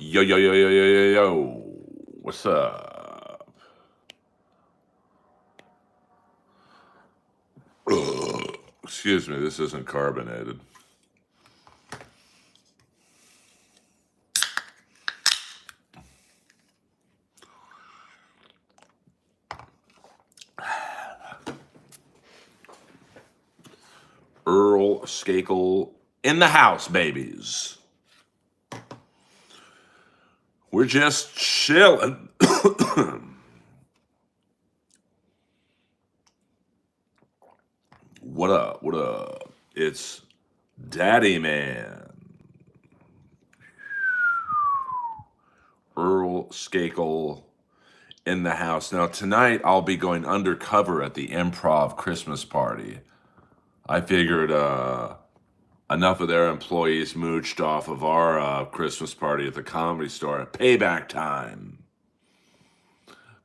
Yo, yo, yo, yo, yo, yo, yo. What's up? Ugh. Excuse me, this isn't carbonated. Earl Skakel in the house, babies. We're just chilling. What up? What up? It's Daddy Man. Earl Skakel in the house. Now, tonight I'll be going undercover at the Improv Christmas party. I figured enough of their employees mooched off of our Christmas party at the Comedy Store. Payback time.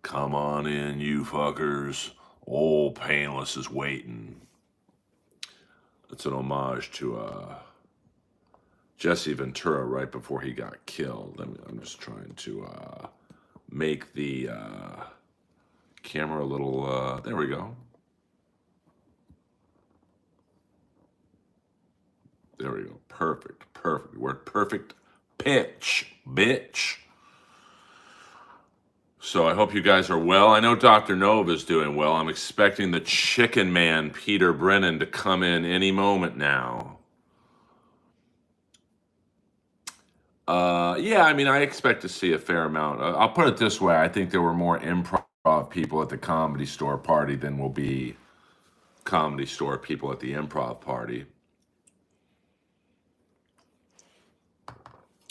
Come on in, you fuckers. Old Painless is waiting. It's an homage to Jesse Ventura right before he got killed. I'm just trying to make the camera a little, there we go. There we go. Perfect. Perfect. We're at perfect pitch, bitch. So I hope you guys are well. I know Dr. Nova is doing well. I'm expecting the chicken man, Peter Brennan, to come in any moment now. Yeah, I mean, I expect to see a fair amount. I'll put it this way. I think there were more improv people at the Comedy Store party than will be Comedy Store people at the improv party.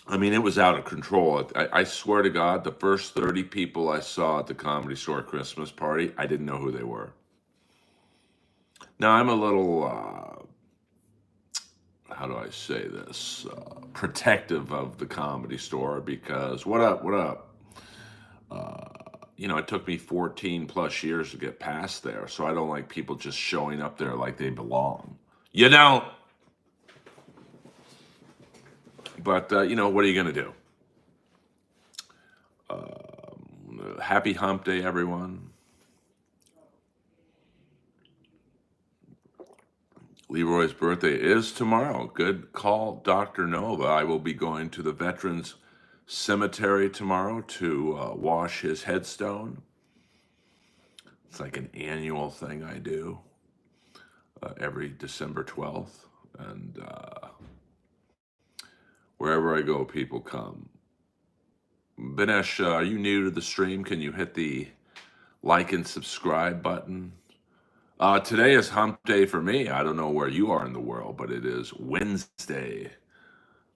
I mean, it was out of control. I swear to God, the first 30 people I saw at the Comedy Store Christmas party, I didn't know who they were. Now, I'm a little, how do I say this, protective of the Comedy Store because, what up, what up? You know, it took me 14 plus years to get past there, so I don't like people just showing up there like they belong. You don't. But, you know, what are you going to do? Happy hump day, everyone. Leroy's birthday is tomorrow. Good call, Dr. Nova. I will be going to the Veterans Cemetery tomorrow to wash his headstone. It's like an annual thing I do every December 12th. And wherever I go, people come. Binesh, are you new to the stream? Can you hit the like and subscribe button? Today is hump day for me. I don't know where you are in the world, but it is Wednesday,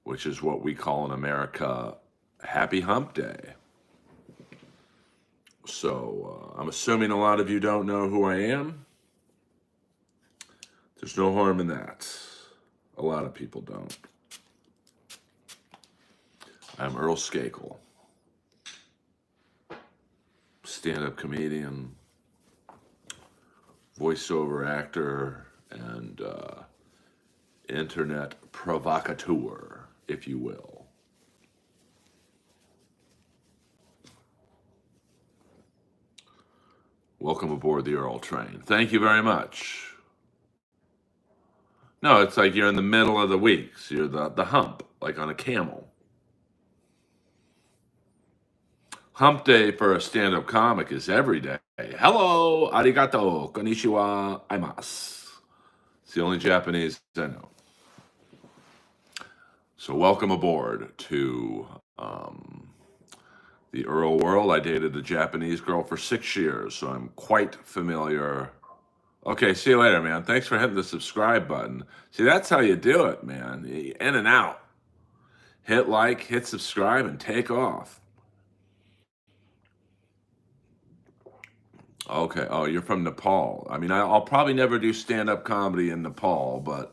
which is what we call in America Happy Hump Day. So I'm assuming a lot of you don't know who I am. There's no harm in that. A lot of people don't. I'm Earl Skakel, stand-up comedian, voiceover actor, and internet provocateur, if you will. Welcome aboard the Earl train. Thank you very much. No, it's like you're in the middle of the week. So you're the hump, like on a camel. Hump day for a stand-up comic is every day. Hello, arigato, konnichiwa, aimasu. It's the only Japanese I know. So welcome aboard to the Earl world. I dated a Japanese girl for 6 years, so I'm quite familiar. Okay, see you later, man. Thanks for hitting the subscribe button. See, that's how you do it, man. In and out. Hit like, hit subscribe, and take off. Okay. Oh, you're from Nepal. I mean, I'll probably never do stand-up comedy in Nepal, but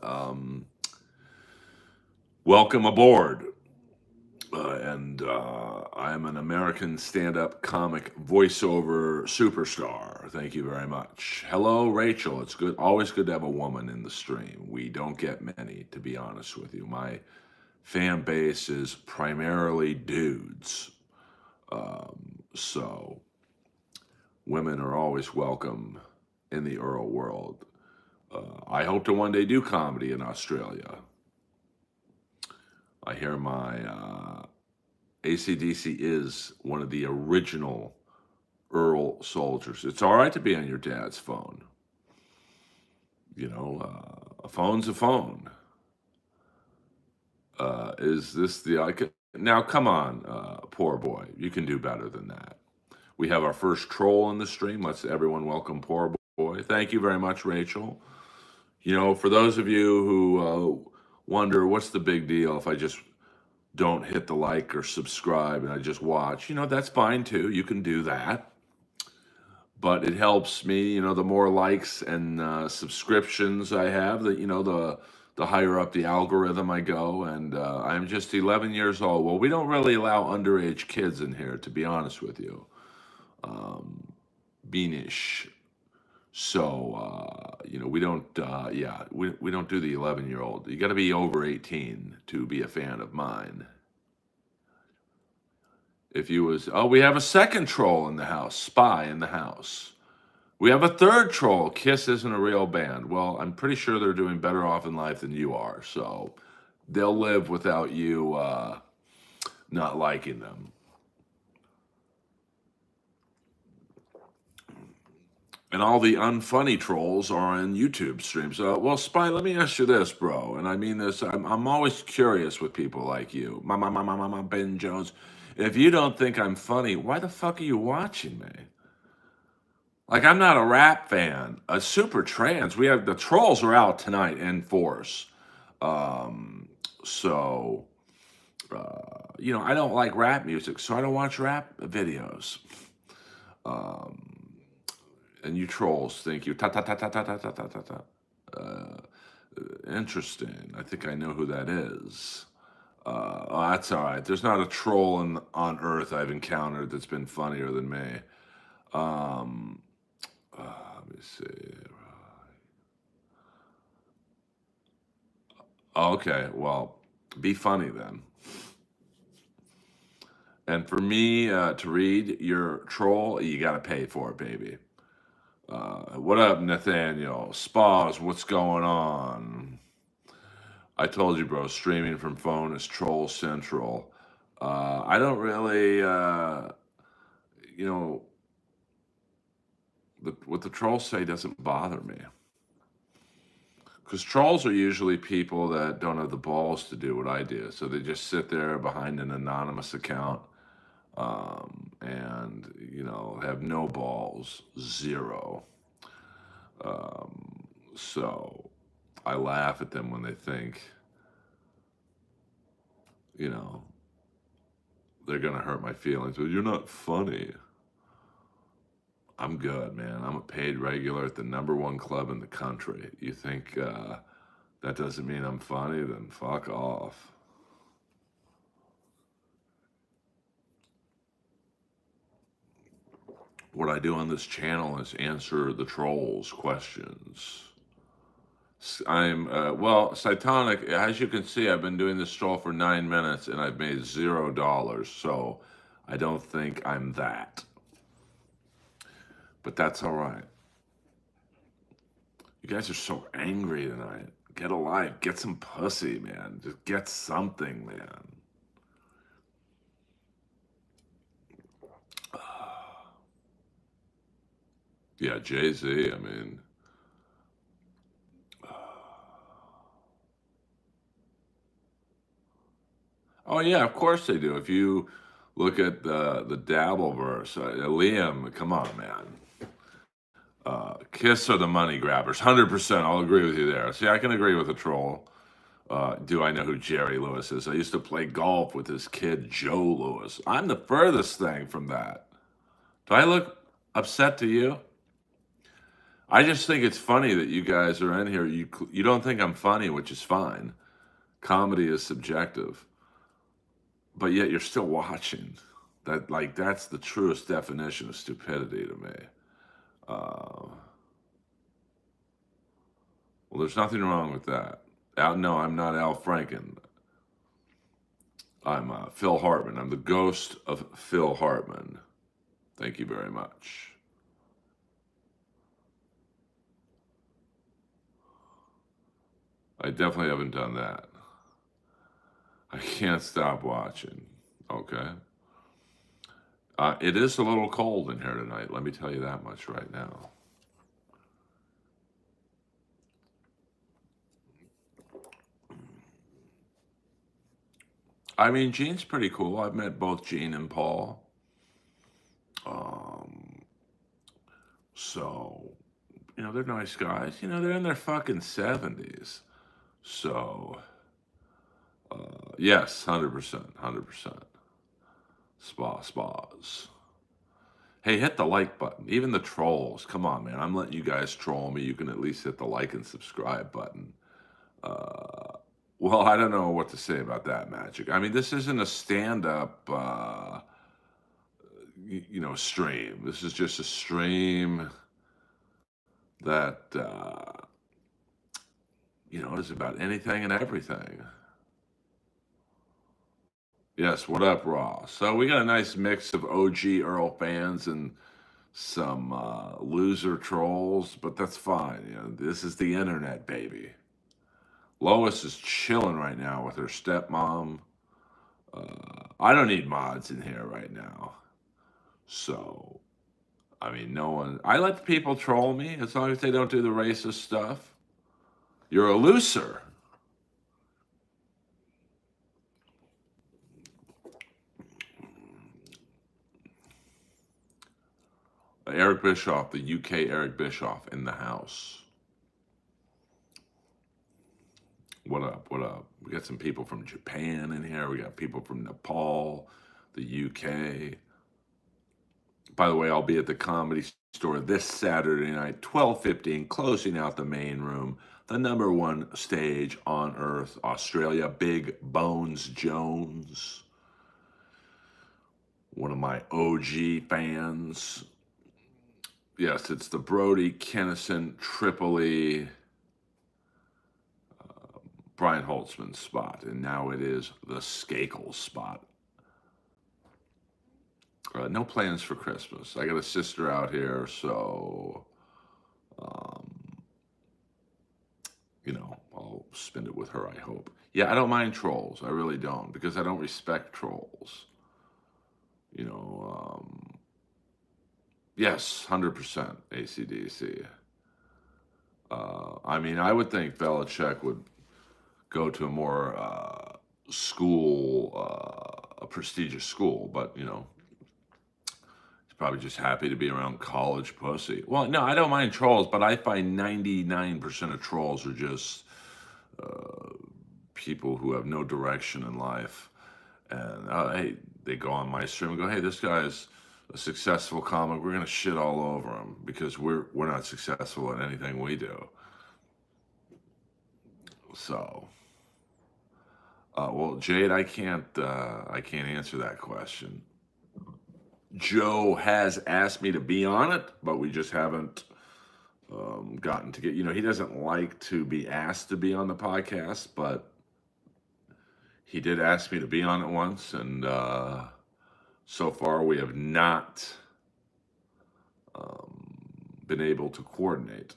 welcome aboard. And I'm an American stand-up comic voiceover superstar. Thank you very much. Hello, Rachel. It's good. Always good to have a woman in the stream. We don't get many, to be honest with you. My fan base is primarily dudes. So women are always welcome in the Earl world. I hope to one day do comedy in Australia. I hear my ACDC is one of the original Earl soldiers. It's all right to be on your dad's phone. You know, a phone's a phone. Is this the now? Come on, poor boy. You can do better than that. We have our first troll in the stream. Let's everyone welcome poor boy. Thank you very much, Rachel. You know, for those of you who wonder what's the big deal if I just don't hit the like or subscribe and I just watch, you know, that's fine too. You can do that. But it helps me, you know, the more likes and subscriptions I have, the higher up the algorithm I go. And I'm just 11 years old. Well, we don't really allow underage kids in here, to be honest with you. Beanish. So, you know, we don't, we don't do the 11-year-old. You got to be over 18 to be a fan of mine. If you was, oh, we have a second troll in the house, Spy in the house. We have a third troll, Kiss isn't a real band. Well, I'm pretty sure they're doing better off in life than you are. So they'll live without you not liking them. And all the unfunny trolls are on YouTube streams. Well, Spy, let me ask you this, bro. And I mean this, I'm always curious with people like you. Ben Jones. If you don't think I'm funny, why the fuck are you watching me? Like, I'm not a rap fan. A super trans. We have the trolls are out tonight in force. So, you know, I don't like rap music, so I don't watch rap videos. And you trolls think you ta ta ta ta ta ta ta ta ta ta. Interesting. I think I know who that is. Oh, that's all right. There's not a troll on Earth I've encountered that's been funnier than me. Let me see. Okay, well, be funny then. And for me to read your troll, you got to pay for it, baby. What up, Nathaniel? Spas, what's going on? I told you, bro, streaming from phone is troll central. I don't really, you know, what the trolls say doesn't bother me. Because trolls are usually people that don't have the balls to do what I do. So they just sit there behind an anonymous account and, you know, have no balls, zero. So I laugh at them when they think, you know, they're going to hurt my feelings. Well, you're not funny. I'm good, man. I'm a paid regular at the #1 club in the country. You think that doesn't mean I'm funny? Then fuck off. What I do on this channel is answer the trolls' questions. I'm, well, Cytonic, as you can see, I've been doing this troll for 9 minutes and I've made $0. So I don't think I'm that. But that's all right. You guys are so angry tonight. Get a life. Get some pussy, man. Just get something, man. Yeah, Jay-Z, I mean. Oh, yeah, of course they do. If you look at the Dabbleverse, Liam, come on, man. Kiss are the money grabbers. 100%. I'll agree with you there. See, I can agree with the troll. Do I know who Jerry Lewis is? I used to play golf with his kid, Joe Lewis. I'm the furthest thing from that. Do I look upset to you? I just think it's funny that you guys are in here. You don't think I'm funny, which is fine. Comedy is subjective. But yet you're still watching. That's the truest definition of stupidity to me. Well, there's nothing wrong with that. No, I'm not Al Franken. I'm Phil Hartman. I'm the ghost of Phil Hartman. Thank you very much. I definitely haven't done that. I can't stop watching. Okay. It is a little cold in here tonight. Let me tell you that much right now. I mean, Gene's pretty cool. I've met both Gene and Paul. Um, so, they're nice guys. They're in their fucking 70s. So, yes, 100%, 100%. Spas. Hey, hit the like button. Even the trolls. Come on, man. I'm letting you guys troll me. You can at least hit the like and subscribe button. Uh, well, I don't know what to say about that, Magic. I mean, this isn't a stand-up, stream. This is just a stream that, is about anything and everything. Yes, what up, Ross? So we got a nice mix of OG Earl fans and some loser trolls, but that's fine. This is the internet, baby. Lois is chilling right now with her stepmom. I don't need mods in here right now. So, I mean, no one. I let people troll me as long as they don't do the racist stuff. You're a loser. Eric Bischoff, the UK Eric Bischoff in the house. What up? What up? We got some people from Japan in here. We got people from Nepal, the UK. By the way, I'll be at the Comedy Store this Saturday night, 12:15, closing out the main room, the number one stage on earth, Australia. Big Bones Jones, one of my OG fans. Yes, it's the Brody, Kennison, Tripoli, Brian Holtzman spot, and now it is the Skakel spot. No plans for Christmas. I got a sister out here, so I'll spend it with her, I hope. Yeah, I don't mind trolls. I really don't, because I don't respect trolls. Yes, 100% ACDC. I mean, I would think Belichick would go to a more a prestigious school, but he's probably just happy to be around college pussy. Well, no, I don't mind trolls, but I find 99% of trolls are just people who have no direction in life. And hey, they go on my stream and go, hey, this guy's a successful comic. We're gonna shit all over him because we're not successful at anything we do. So, well, Jade, I can't answer that question. Joe has asked me to be on it, but we just haven't gotten to get. He doesn't like to be asked to be on the podcast, but he did ask me to be on it once, and so far we have not been able to coordinate.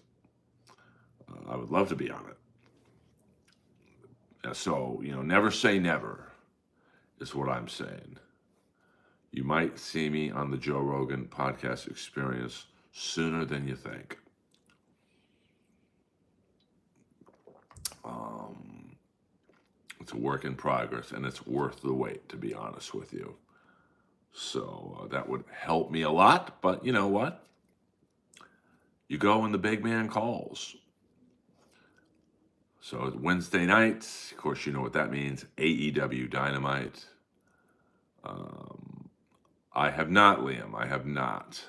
I would love to be on it. So, never say never is what I'm saying. You might see me on the Joe Rogan podcast experience sooner than you think. It's a work in progress, and it's worth the wait, to be honest with you. So that would help me a lot, but you know what? You go when the big man calls. So Wednesday nights, of course, you know what that means, AEW Dynamite. I have not, Liam. I have not.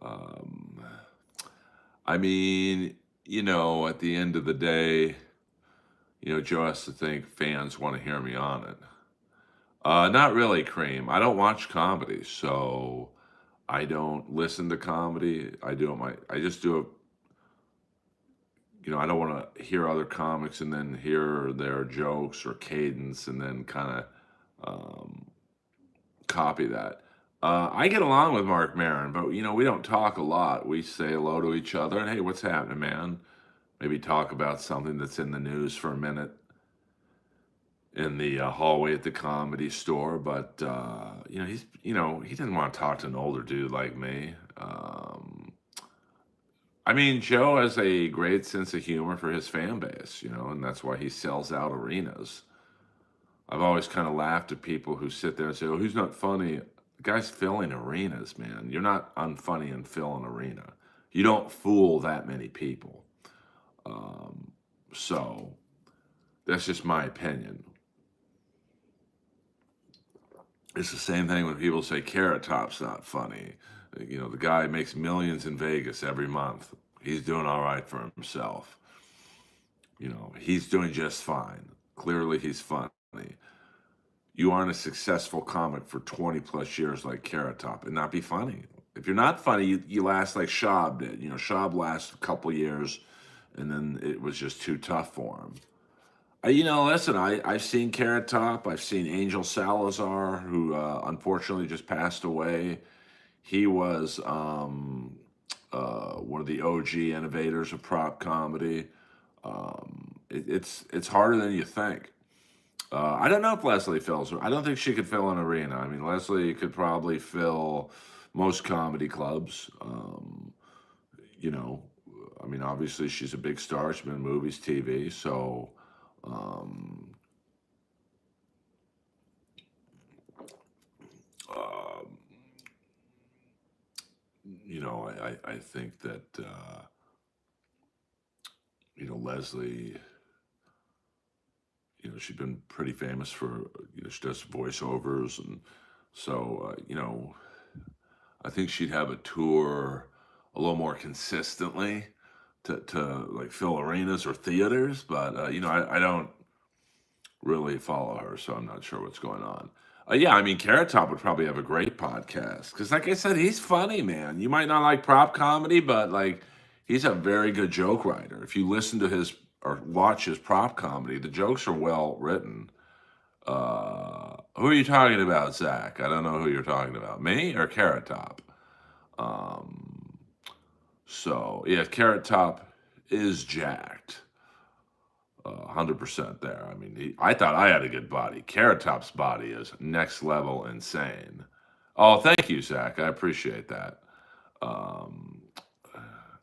I mean, at the end of the day, Joe has to think fans want to hear me on it. Not really, Cream. I don't watch comedy, so I don't listen to comedy. I just do it. I don't want to hear other comics and then hear their jokes or cadence and then kind of Um, Copy that. I get along with Mark Maron, but we don't talk a lot. We say hello to each other and hey, what's happening, man? Maybe talk about something that's in the news for a minute in the hallway at the comedy store. But he doesn't want to talk to an older dude like me. I mean, Joe has a great sense of humor for his fan base, and that's why he sells out arenas. I've always kind of laughed at people who sit there and say, "Oh, he's not funny." The guy's filling arenas, man. You're not unfunny and fill an arena. You don't fool that many people. Um, so that's just my opinion. It's the same thing when people say Carrot Top's not funny. The guy makes millions in Vegas every month. He's doing all right for himself. He's doing just fine. Clearly, he's funny. You aren't a successful comic for 20 plus years like Carrot Top and not be funny. If you're not funny, you last like Schaub did. Schaub lasted a couple years and then it was just too tough for him. Listen, I've seen Carrot Top. I've seen Angel Salazar, who unfortunately just passed away. He was one of the OG innovators of prop comedy. It's harder than you think. I don't know if Leslie fills. I don't think she could fill an arena. I mean, Leslie could probably fill most comedy clubs. You know, I mean, obviously she's a big star. She's been in movies, TV. So, um, uh, I think that Leslie. She's been pretty famous for she does voiceovers, and so I think she'd have a tour a little more consistently to like fill arenas or theaters. But I don't really follow her, so I'm not sure what's going on. Yeah, I mean, Carrot Top would probably have a great podcast because, like I said, he's funny, man. You might not like prop comedy, but like he's a very good joke writer. If you listen to his or watch his prop comedy, the jokes are well written. Who are you talking about, Zach? I don't know who you're talking about. Me or Carrot Top? Um, so yeah, Carrot Top is jacked. 100% there. I mean, I thought I had a good body. Carrot Top's body is next level insane. Oh, thank you, Zach. I appreciate that. Um,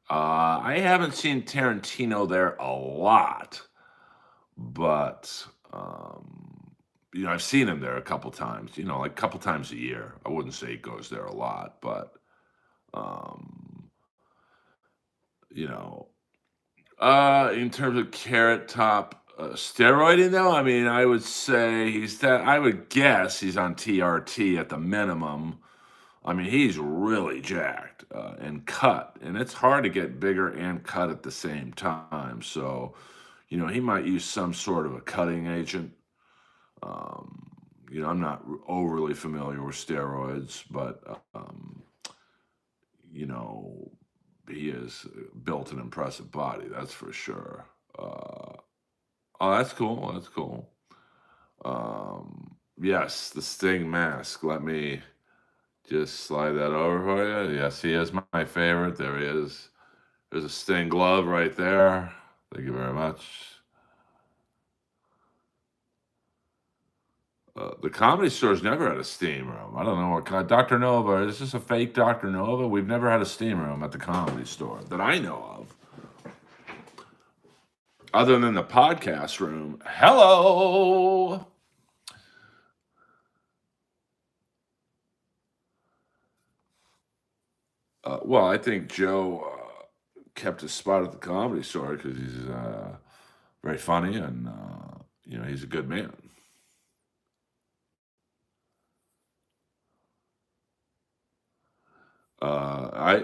I haven't seen Tarantino there a lot, but I've seen him there a couple times. Like a couple times a year. I wouldn't say he goes there a lot, but um, you know, in terms of Carrot Top steroiding, though, I mean, I would say he's that. I would guess he's on TRT at the minimum. I mean, he's really jacked and cut, and it's hard to get bigger and cut at the same time. So, he might use some sort of a cutting agent. Um, I'm not overly familiar with steroids, but you know, he has built an impressive body, that's for sure. Oh, that's cool. That's cool. Yes, the Sting mask. Let me just slide that over for you. Yes, he is my favorite. There he is. There's a Sting glove right there. Thank you very much. The Comedy Store's never had a steam room. I don't know what kind. Dr. Nova, is this a fake Dr. Nova? We've never had a steam room at the Comedy Store that I know of. Other than the podcast room. Hello. Well, I think Joe kept his spot at the Comedy Store because he's very funny and he's a good man.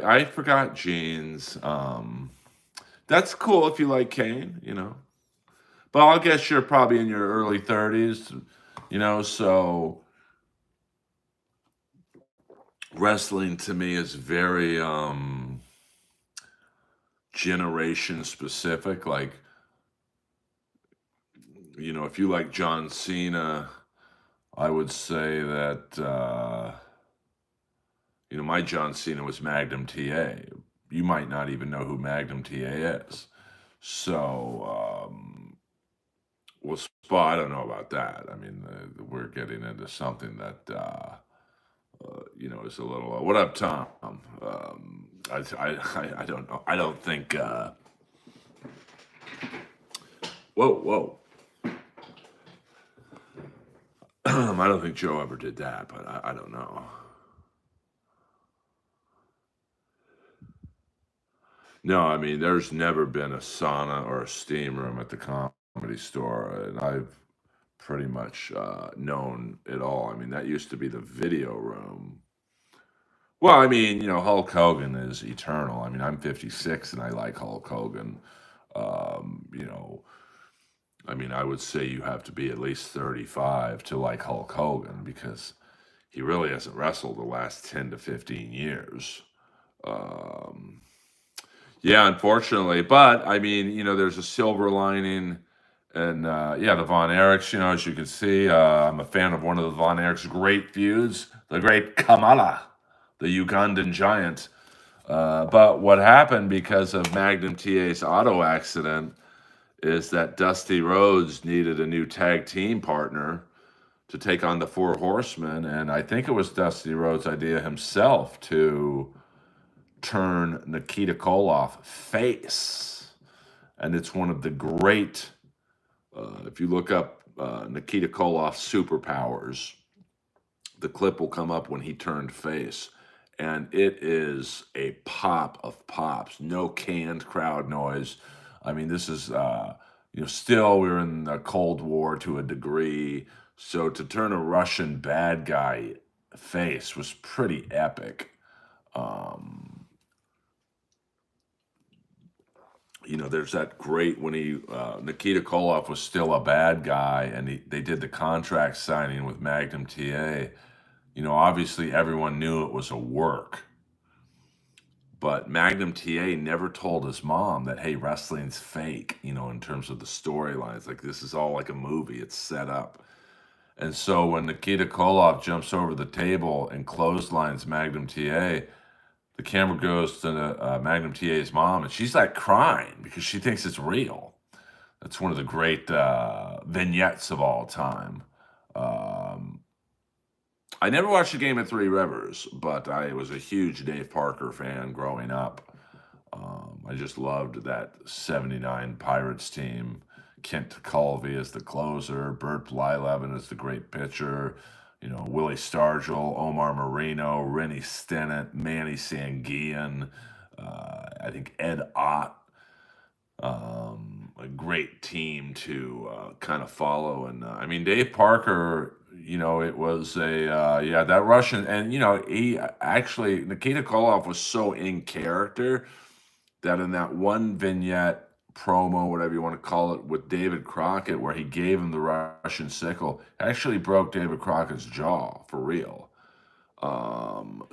I forgot Gene's. That's cool if you like Kane. But I'll guess you're probably in your early 30s, so wrestling to me is very generation specific. Like, if you like John Cena, I would say that, my John Cena was Magnum TA. You might not even know who Magnum TA is. So, well, Spa, I don't know about that. I mean, we're getting into something that, is a little. What up, Tom? I don't know. I don't think. Whoa, whoa. I don't think Joe ever did that, but I don't know. No, I mean, there's never been a sauna or a steam room at the comedy store, and I've pretty much known it all. I mean, that used to be the video room. Well, I mean, Hulk Hogan is eternal. I mean, I'm 56 and I like Hulk Hogan. Um, you know, I mean, I would say you have to be at least 35 to like Hulk Hogan because he really hasn't wrestled the last 10 to 15 years. Um, yeah, unfortunately. But I mean, there's a silver lining. And yeah, the Von Erichs, as you can see, I'm a fan of one of the Von Erichs' great feuds, the great Kamala, the Ugandan giant. But what happened because of Magnum TA's auto accident is that Dusty Rhodes needed a new tag team partner to take on the Four Horsemen. And I think it was Dusty Rhodes' idea himself to turn Nikita Koloff face. And it's one of the great, if you look up Nikita Koloff's superpowers, the clip will come up when he turned face. And it is a pop of pops, no canned crowd noise. I mean, this is, still we're in the Cold War to a degree. So to turn a Russian bad guy face was pretty epic. Um, there's that great when Nikita Koloff was still a bad guy and they did the contract signing with Magnum TA. Obviously everyone knew it was a work, but Magnum TA never told his mom that, hey, wrestling's fake, in terms of the storylines. Like, this is all like a movie, it's set up. And so when Nikita Koloff jumps over the table and clotheslines Magnum TA, the camera goes to Magnum TA's mom, and she's like crying because she thinks it's real. That's one of the great vignettes of all time. Um, I never watched a game at Three Rivers, but I was a huge Dave Parker fan growing up. I just loved that 79 Pirates team. Kent Colvey as the closer, Bert Blyleven as the great pitcher, Willie Stargell, Omar Marino, Rennie Stennett, Manny Sanguillen, I think Ed Ott. A great team to kind of follow. And I mean, Dave Parker, it was that Russian. And, he actually, Nikita Koloff was so in character that in that one vignette promo, whatever you want to call it, with David Crockett, where he gave him the Russian sickle, actually broke David Crockett's jaw for real. But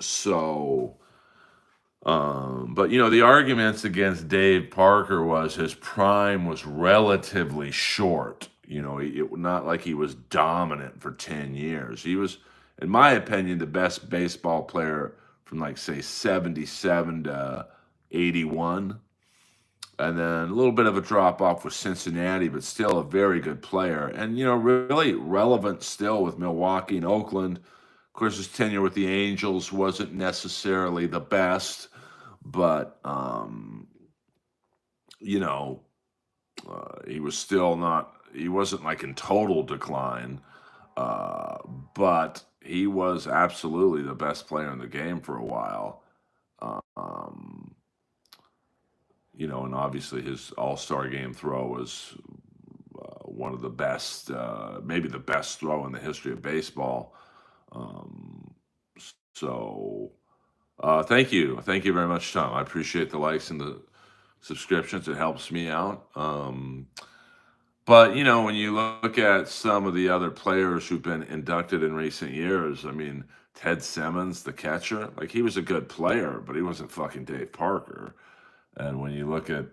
the arguments against Dave Parker was his prime was relatively short. Not like he was dominant for 10 years. He was, in my opinion, the best baseball player from like say 77 to 81. And then a little bit of a drop off with Cincinnati, but still a very good player. And, really relevant still with Milwaukee and Oakland. Of course, his tenure with the Angels wasn't necessarily the best, but, he was still not, he wasn't like in total decline, but he was absolutely the best player in the game for a while. Um, and obviously his All-Star game throw was one of the best, maybe the best throw in the history of baseball. Um, so, thank you very much, Tom. I appreciate the likes and the subscriptions. It helps me out. But when you look at some of the other players who've been inducted in recent years, I mean, Ted Simmons, the catcher, like he was a good player, but he wasn't fucking Dave Parker. And when you look at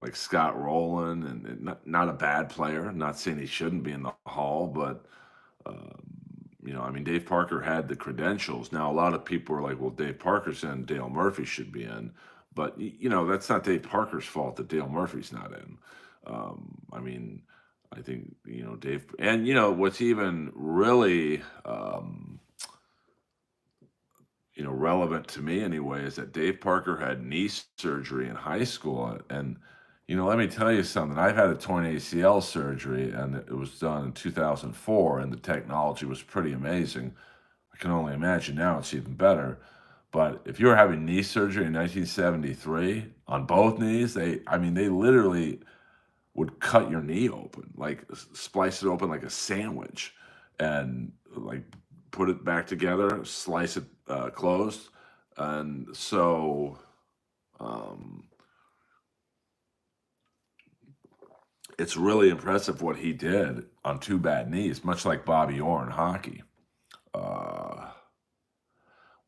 like Scott Rowland, and not a bad player, not saying he shouldn't be in the Hall, but I mean, Dave Parker had the credentials. Now, a lot of people are like, well, Dave Parker's in, Dale Murphy should be in. But, that's not Dave Parker's fault that Dale Murphy's not in. I mean, I think, Dave, and, what's even really, relevant to me anyway is that Dave Parker had knee surgery in high school. And, let me tell you something. I've had a torn ACL surgery, and it was done in 2004, and the technology was pretty amazing. I can only imagine now it's even better. But if you were having knee surgery in 1973 on both knees, they literally would cut your knee open, like splice it open like a sandwich, and like put it back together, slice it closed. And so um, it's really impressive what he did on two bad knees, much like Bobby Orr in hockey. Uh,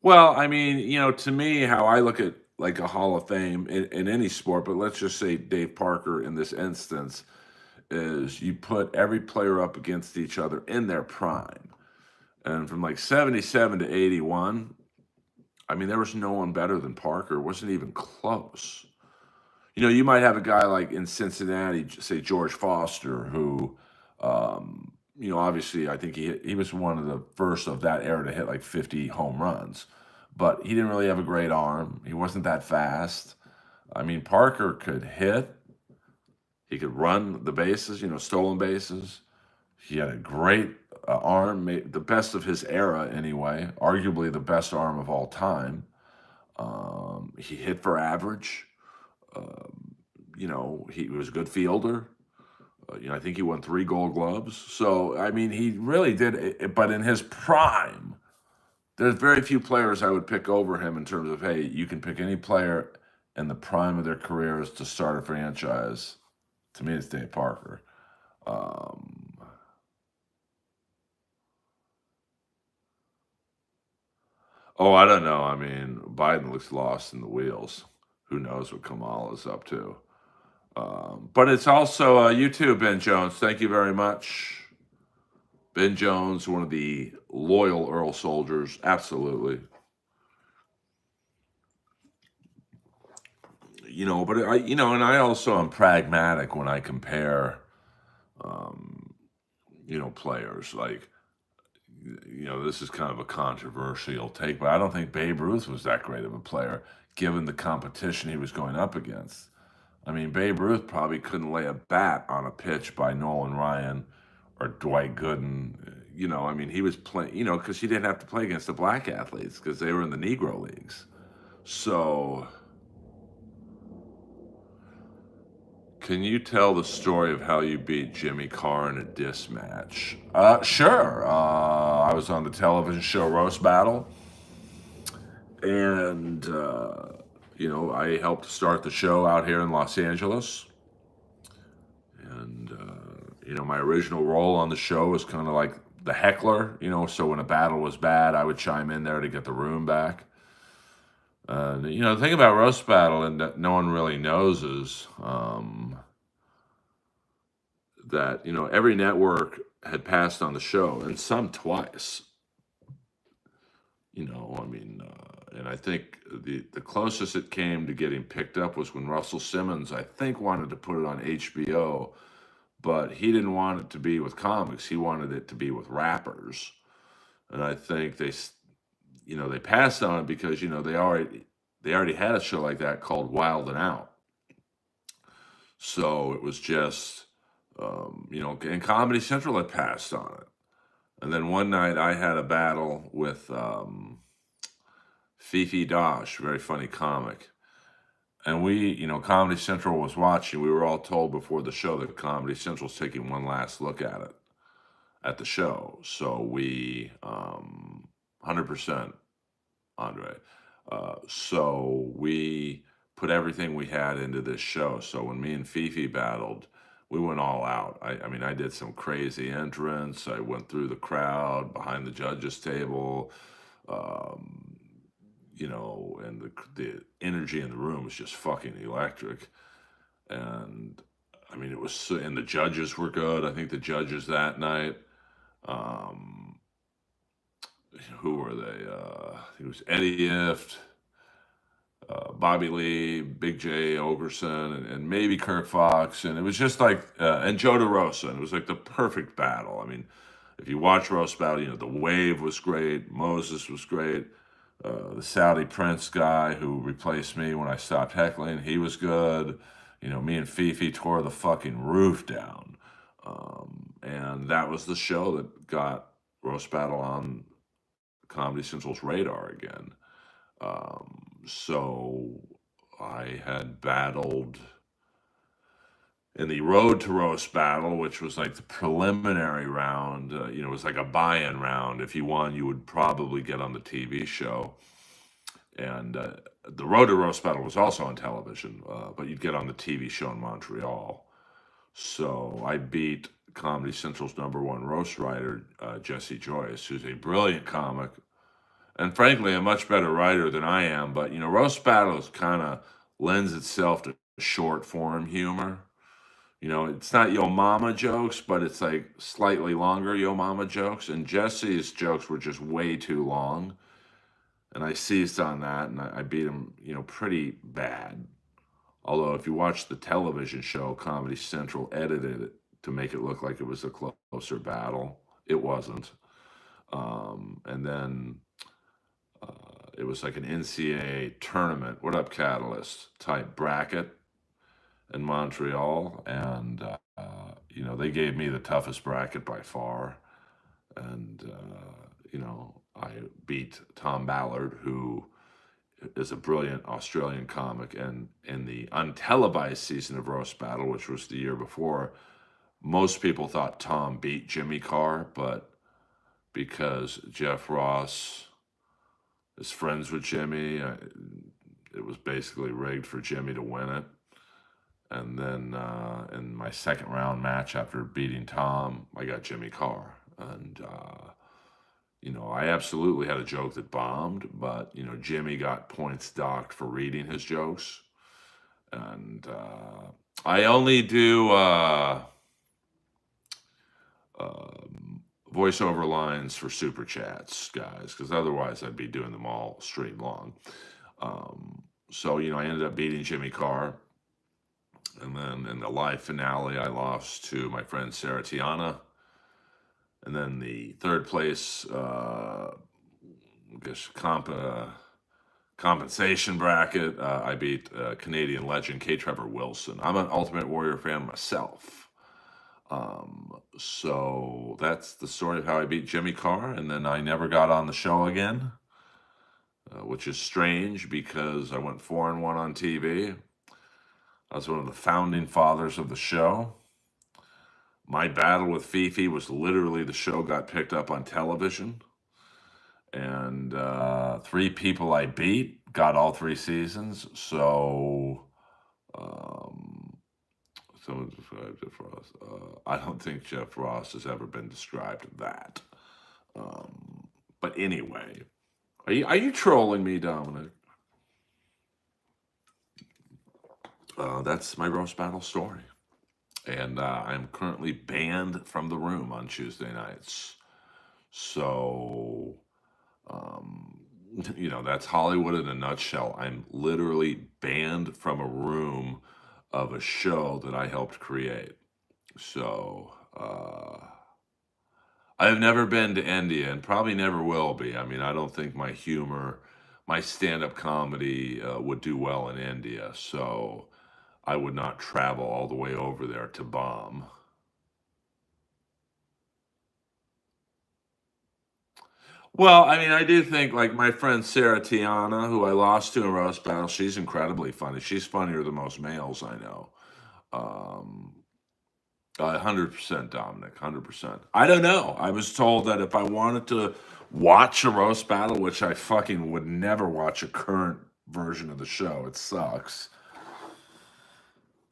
Well, I mean, to me, how I look at like a Hall of Fame in any sport, but let's just say Dave Parker in this instance, is you put every player up against each other in their prime. And from like 77 to 81, I mean, there was no one better than Parker. It wasn't even close. You might have a guy like in Cincinnati, say George Foster, who, obviously I think he was one of the first of that era to hit like 50 home runs, but he didn't really have a great arm. He wasn't that fast. I mean, Parker could hit. He could run the bases, stolen bases. He had a great arm, the best of his era anyway, arguably the best arm of all time. He hit for average. He was a good fielder. I think he won 3 Gold Gloves. So I mean, he really did it. But in his prime, there's very few players I would pick over him in terms of, hey, you can pick any player in the prime of their careers to start a franchise. To me, it's Dave Parker. Um, oh, I don't know. I mean, Biden looks lost in the wheels. Who knows what Kamala's up to? But it's also you too, Ben Jones. Thank you very much. Ben Jones, one of the loyal Earl soldiers. Absolutely. But and I also am pragmatic when I compare, um, players. Like, this is kind of a controversial take, but I don't think Babe Ruth was that great of a player given the competition he was going up against. I mean, Babe Ruth probably couldn't lay a bat on a pitch by Nolan Ryan or Dwight Gooden. I mean, he was playing, because he didn't have to play against the black athletes because they were in the Negro leagues. So, can you tell the story of how you beat Jimmy Carr in a diss match? Sure. I was on the television show Roast Battle, and I helped start the show out here in Los Angeles. And my original role on the show was kind of like the heckler. So when a battle was bad, I would chime in there to get the room back. The thing about Roast Battle and that no one really knows is that every network had passed on the show, and some twice. I mean, and I think the closest it came to getting picked up was when Russell Simmons, I think, wanted to put it on HBO, but he didn't want it to be with comics. He wanted it to be with rappers, and I think they passed on it because they already had a show like that called Wild and Out. So it was just, and Comedy Central had passed on it. And then one night I had a battle with Fifi Dosh, very funny comic. And Comedy Central was watching. We were all told before the show that Comedy Central's taking one last look at it, at the show. So we, 100%, Andre. So we put everything we had into this show. So when me and Fifi battled, we went all out. I mean, I did some crazy entrance. I went through the crowd behind the judges' table. Um, and the energy in the room was just fucking electric. And I mean, and the judges were good. I think the judges that night, um, who were they? It was Eddie Ift, Bobby Lee, Big J Ogerson, and maybe Kirk Fox, and it was just like and Joe DeRosa, and it was like the perfect battle. I mean, if you watch Roast Battle, the Wave was great, Moses was great, the Saudi Prince guy who replaced me when I stopped heckling, he was good. Me and Fifi tore the fucking roof down, and that was the show that got Roast Battle on Comedy Central's radar again. So I had battled in the Road to Roast Battle, which was like the preliminary round. It was like a buy-in round. If you won, you would probably get on the TV show. And the Road to Roast Battle was also on television, but you'd get on the TV show in Montreal. So I beat Comedy Central's #1 roast writer, Jesse Joyce, who's a brilliant comic and frankly a much better writer than I am. But Roast Battles kind of lends itself to short form humor. It's not Yo Mama jokes, but it's like slightly longer Yo Mama jokes. And Jesse's jokes were just way too long, and I seized on that, and I beat him, pretty bad. Although if you watch the television show, Comedy Central edited it to make it look like it was a closer battle. It wasn't. And then it was like an NCAA tournament, what up, Catalyst type bracket in Montreal. And, they gave me the toughest bracket by far. And, I beat Tom Ballard, who is a brilliant Australian comic. And in the untelevised season of Roast Battle, which was the year before, most people thought Tom beat Jimmy Carr, but because Jeff Ross is friends with Jimmy, it was basically rigged for Jimmy to win it. And then in my second round match after beating Tom, I got Jimmy Carr. And, I absolutely had a joke that bombed, but, Jimmy got points docked for reading his jokes. And I only do voiceover lines for super chats, guys, because otherwise I'd be doing them all stream long. So, I ended up beating Jimmy Carr. And then in the live finale, I lost to my friend Sarah Tiana. And then the third place, compensation bracket, I beat Canadian legend K. Trevor Wilson. I'm an Ultimate Warrior fan myself. So that's the story of how I beat Jimmy Carr. And then I never got on the show again, which is strange because I went 4-1 on TV. I was one of the founding fathers of the show. My battle with Fifi was literally the show got picked up on television. And 3 people I beat got all 3 seasons. So someone described Jeff Ross. I don't think Jeff Ross has ever been described that. But anyway, are you trolling me, Dominic? That's my roast battle story. And I'm currently banned from the room on Tuesday nights. So, that's Hollywood in a nutshell. I'm literally banned from a room of a show that I helped create. So, I've never been to India and probably never will be. I mean, I don't think my humor, my stand-up comedy would do well in India. So I would not travel all the way over there to bomb. Well, I mean, I do think like my friend Sarah Tiana, who I lost to in Roast Battle, she's incredibly funny. She's funnier than most males I know. 100% Dominic, 100%. I don't know. I was told that if I wanted to watch a roast battle, which I fucking would never watch a current version of the show, it sucks.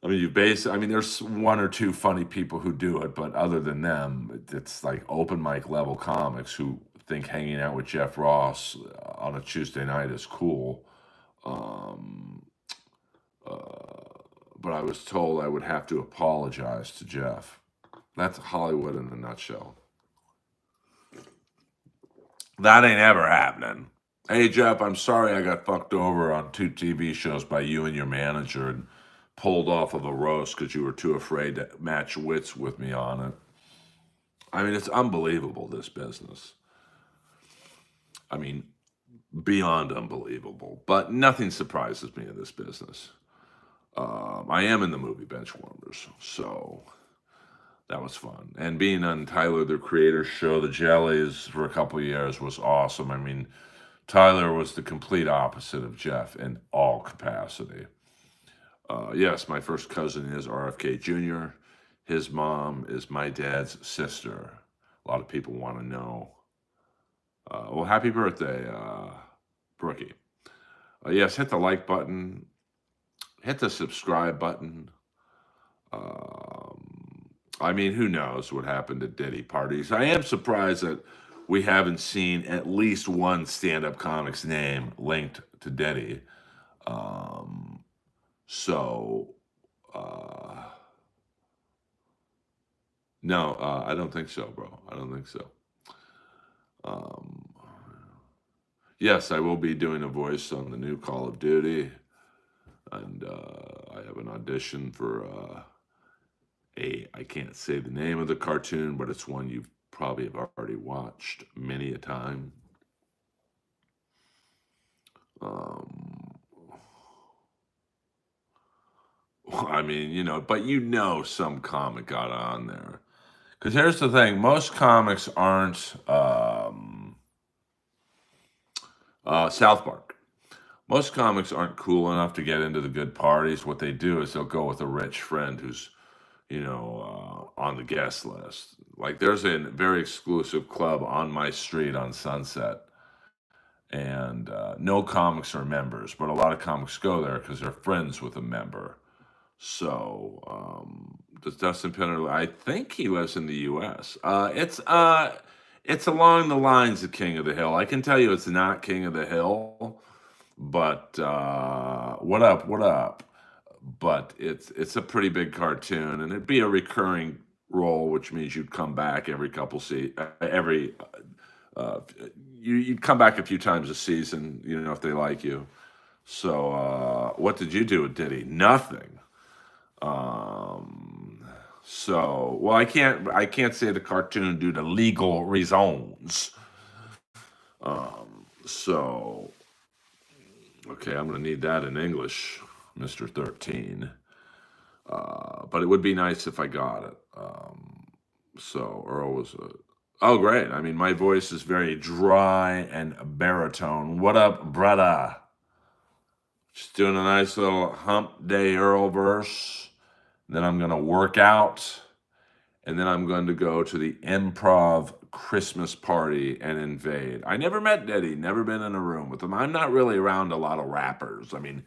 I mean, there's 1 or 2 funny people who do it, but other than them, it's like open mic level comics who think hanging out with Jeff Ross on a Tuesday night is cool. But I was told I would have to apologize to Jeff. That's Hollywood in a nutshell. That ain't ever happening. Hey, Jeff, I'm sorry I got fucked over on 2 TV shows by you and your manager and pulled off of a roast because you were too afraid to match wits with me on it. I mean, it's unbelievable, this business. I mean, beyond unbelievable. But nothing surprises me in this business. I am in the movie Benchwarmers, so that was fun. And being on Tyler, the Creator show, The Jellies, for a couple of years was awesome. I mean, Tyler was the complete opposite of Jeff in all capacity. Yes, my first cousin is RFK Jr. His mom is my dad's sister. A lot of people want to know. Well, happy birthday, Brookie. Yes, hit the like button, hit the subscribe button. I mean, who knows what happened at Diddy parties? I am surprised that we haven't seen at least one stand-up comic's name linked to Diddy. So, no, I don't think so, bro. I don't think so. Yes, I will be doing a voice on the new Call of Duty, and I have an audition for I can't say the name of the cartoon, but it's one you probably have already watched many a time. I mean, but some comic got on there. Because here's the thing, most comics aren't South Park. Most comics aren't cool enough to get into the good parties. What they do is they'll go with a rich friend who's, on the guest list. Like there's a very exclusive club on my street on Sunset, and no comics are members, but a lot of comics go there because they're friends with a member. So, does Dustin Penner? I think he lives in the U.S. It's along the lines of King of the Hill. I can tell you it's not King of the Hill, but what up? What up? But it's a pretty big cartoon, and it'd be a recurring role, which means you'd come back every you'd come back a few times a season, if they like you. So, what did you do with Diddy? Nothing. Well, I can't say the cartoon due to legal reasons. So, okay, I'm gonna need that in English, Mr. 13. But it would be nice if I got it. So Earl was oh great. I mean, my voice is very dry and baritone. What up, brother? Just doing a nice little hump day Earlverse. Then I'm gonna work out, and then I'm going to go to the Improv Christmas party and invade. I never met Diddy, never been in a room with him. I'm not really around a lot of rappers. I mean,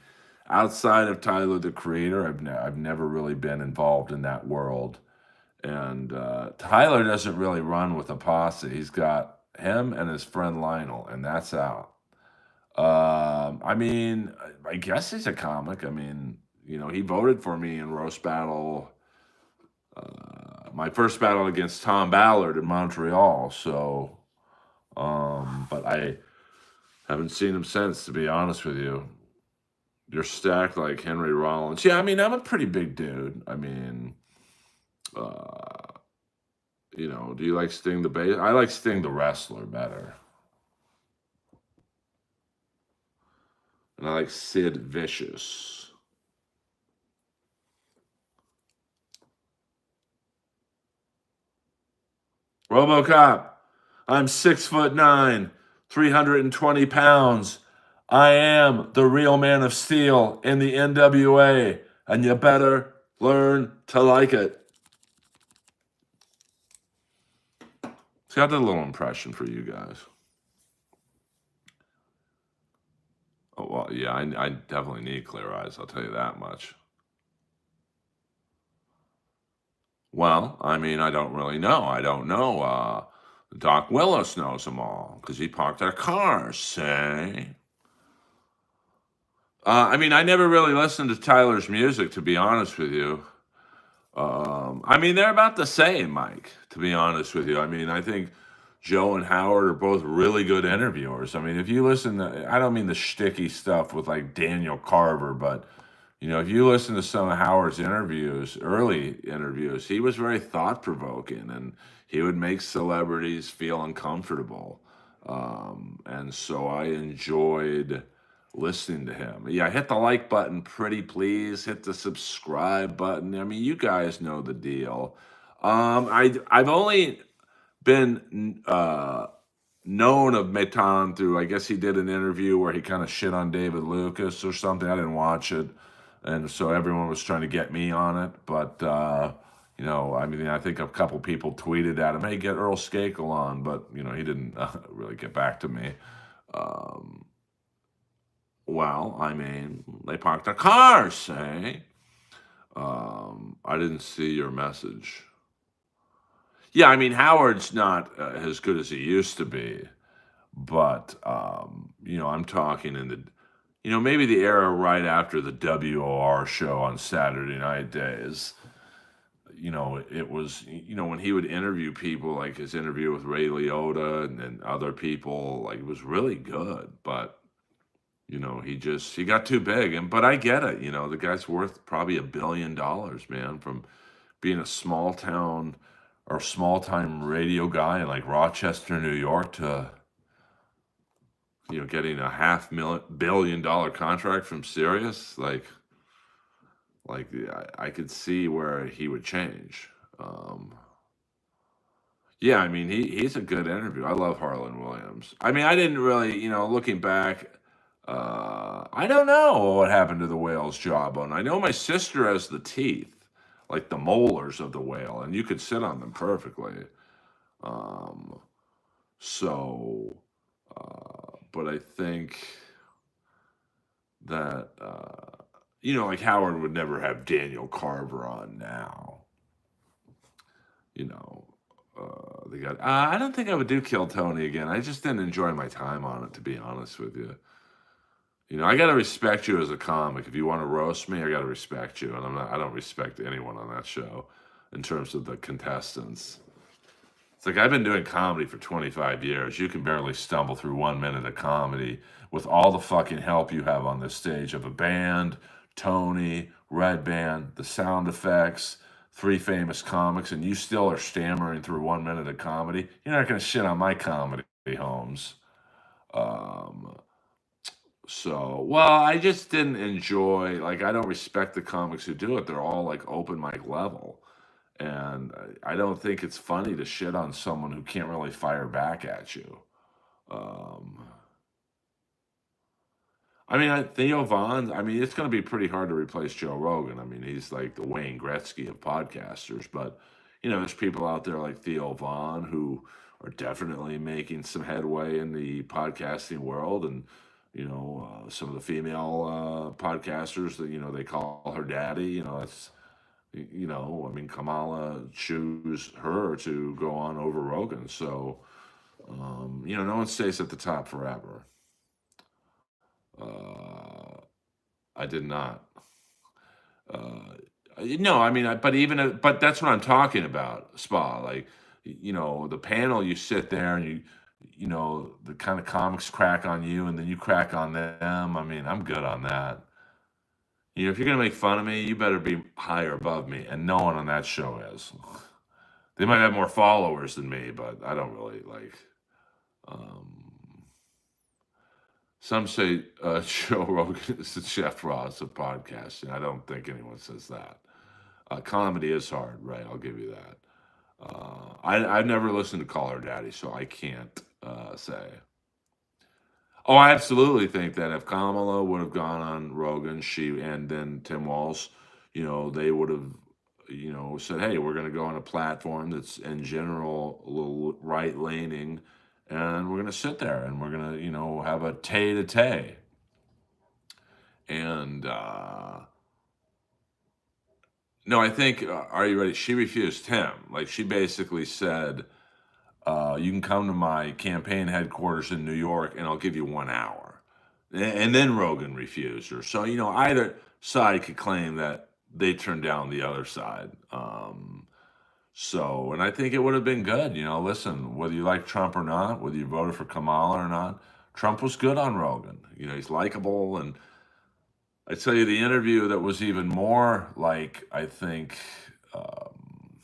outside of Tyler, the Creator, I've never really been involved in that world. And Tyler doesn't really run with a posse. He's got him and his friend Lionel, and that's out. I mean, I guess he's a comic. I mean, he voted for me in Roast Battle, my first battle against Tom Ballard in Montreal. So, but I haven't seen him since, to be honest with you. You're stacked like Henry Rollins. Yeah, I mean, I'm a pretty big dude. I mean, do you like Sting the Bass? I like Sting the Wrestler better. And I like Sid Vicious. RoboCop, I'm 6'9", 320 pounds. I am the real Man of Steel in the NWA, and you better learn to like it. See, I did a little impression for you guys. Oh, well, yeah, I definitely need clear eyes, I'll tell you that much. Well, I mean, I don't really know. I don't know. Doc Willis knows them all because he parked their cars, say. I mean, I never really listened to Tyler's music, to be honest with you. I mean, they're about the same, Mike, to be honest with you. I mean, I think Joe and Howard are both really good interviewers. I mean, if you listen to, I don't mean the shticky stuff with like Daniel Carver, but if you listen to some of Howard's interviews, early interviews, he was very thought provoking, and he would make celebrities feel uncomfortable. And so I enjoyed listening to him. Yeah, hit the like button, pretty please. Hit the subscribe button. I mean, you guys know the deal. I've only been known of Meton through, I guess he did an interview where he kind of shit on David Lucas or something. I didn't watch it, and so everyone was trying to get me on it. But I mean, I think a couple people tweeted at him, "Hey, get Earl Skakel on," but he didn't really get back to me. Um, well, I mean, they parked their cars, eh? I didn't see your message. Yeah, I mean, Howard's not as good as he used to be, but I'm talking in maybe the era right after the WOR show on Saturday night days. It was when he would interview people, like his interview with Ray Liotta and other people, like it was really good, but he got too big. But I get it. The guy's worth probably $1 billion, man, from being a small town or small time radio guy in like Rochester, New York, to getting a $500 million contract from Sirius. I could see where he would change. Yeah, I mean, he's a good interview. I love Harlan Williams. I mean, I didn't really, looking back, I don't know what happened to the whale's jawbone. I know my sister has the teeth, like the molars of the whale, and you could sit on them perfectly. Um, so, but I think that, like Howard would never have Daniel Carver on now. You know, they got. I don't think I would do Kill Tony again. I just didn't enjoy my time on it, to be honest with you. I got to respect you as a comic. If you want to roast me, I got to respect you, and I don't respect anyone on that show in terms of the contestants. It's like I've been doing comedy for 25 years. You can barely stumble through 1 minute of comedy with all the fucking help you have on this stage of a band, Tony, Red Band, the sound effects, 3 famous comics, and you still are stammering through 1 minute of comedy. You're not going to shit on my comedy, Holmes. Well, I just didn't enjoy, like, I don't respect the comics who do it. They're all like open mic level. And I don't think it's funny to shit on someone who can't really fire back at you. Um, I mean, Theo Von, I mean, it's going to be pretty hard to replace Joe Rogan. I mean, he's like the Wayne Gretzky of podcasters. But, there's people out there like Theo Von who are definitely making some headway in the podcasting world. And, some of the female podcasters that, they call her daddy, it's, I mean, Kamala choose her to go on over Rogan. So, no one stays at the top forever. I did not. No, I mean, but that's what I'm talking about, Spa. Like, the panel, you sit there and the kind of comics crack on you and then you crack on them. I mean, I'm good on that. If you're going to make fun of me, you better be higher above me. And no one on that show is. They might have more followers than me, but I don't really like. Some say Joe Rogan is the Jeff Ross of podcasting. I don't think anyone says that. Comedy is hard, right? I'll give you that. I've never listened to Call Her Daddy, so I can't say. Oh, I absolutely think that if Kamala would have gone on Rogan, she and then Tim Walsh, they would have, said, "Hey, we're going to go on a platform that's in general a little right leaning, and we're going to sit there and we're going to, have a tay-to-tay." And no, I think, are you ready? She refused him. Like, she basically said, "You can come to my campaign headquarters in New York and I'll give you 1 hour." And then Rogan refused her. So, either side could claim that they turned down the other side. So, and I think it would have been good. Listen, whether you like Trump or not, whether you voted for Kamala or not, Trump was good on Rogan. He's likable. And I tell you, the interview that was even more like, I think, um,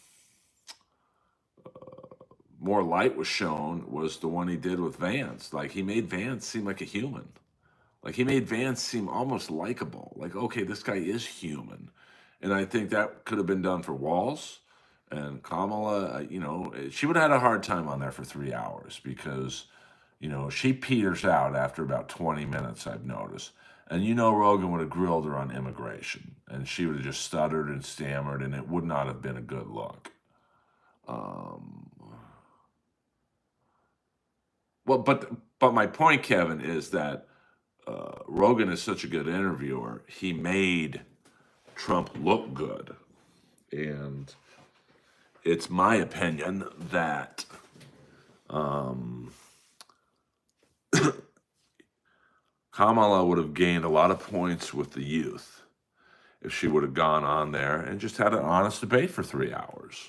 more light was shown was the one he did with Vance. Like, he made Vance seem like a human. Like, he made Vance seem almost likable. Like, okay, this guy is human. And I think that could have been done for Walls and Kamala. She would have had a hard time on there for 3 hours because, she peters out after about 20 minutes, I've noticed. And Rogan would have grilled her on immigration, and she would have just stuttered and stammered, and it would not have been a good look. Um, well, but my point, Kevin, is that Rogan is such a good interviewer. He made Trump look good, and it's my opinion that Kamala would have gained a lot of points with the youth if she would have gone on there and just had an honest debate for 3 hours.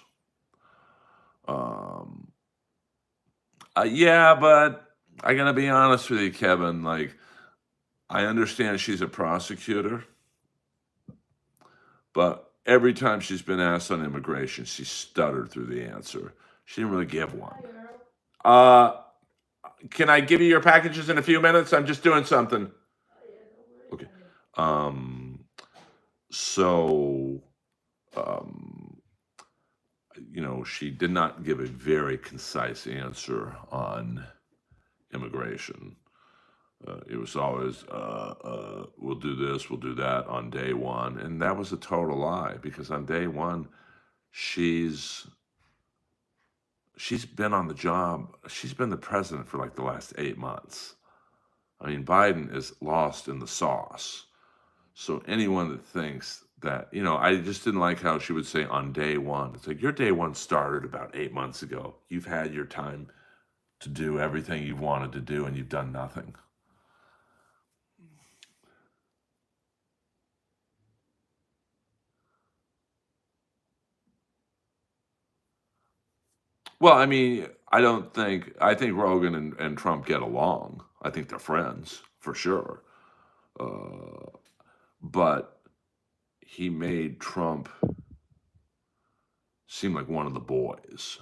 Yeah, but I gotta be honest with you, Kevin. Like, I understand she's a prosecutor, but every time she's been asked on immigration, she stuttered through the answer. She didn't really give one. Can I give you your packages in a few minutes? I'm just doing something. Okay. So, she did not give a very concise answer on immigration. It was always, we'll do this, we'll do that on day one. And that was a total lie because on day one, she's been on the job. She's been the president for like the last 8 months. I mean, Biden is lost in the sauce. So anyone that thinks that, I just didn't like how she would say on day one. It's like, your day one started about 8 months ago. You've had your time to do everything you've wanted to do, and you've done nothing. Well, I mean, I think Rogan and Trump get along. I think they're friends for sure. But he made Trump seem like one of the boys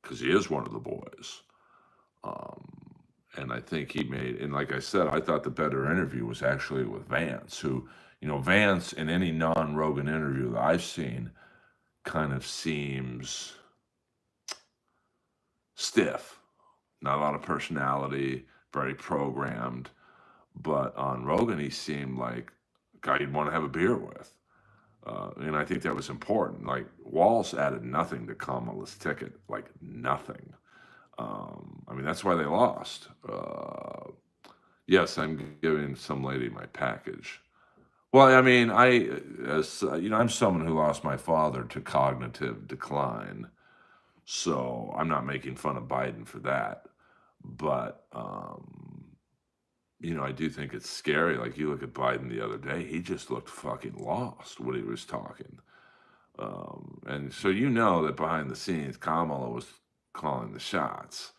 because he is one of the boys. And I think and like I said, I thought the better interview was actually with Vance, who, Vance in any non-Rogan interview that I've seen kind of seems stiff, not a lot of personality, very programmed. But on Rogan, he seemed like a guy you'd want to have a beer with. And I think that was important. Like, Walls added nothing to Kamala's ticket, like nothing. I mean, that's why they lost. Yes, I'm giving some lady my package. Well, I mean, I'm someone who lost my father to cognitive decline, so I'm not making fun of Biden for that. But I do think it's scary. Like, you look at Biden the other day, he just looked fucking lost when he was talking. And so that behind the scenes, Kamala was calling the shots.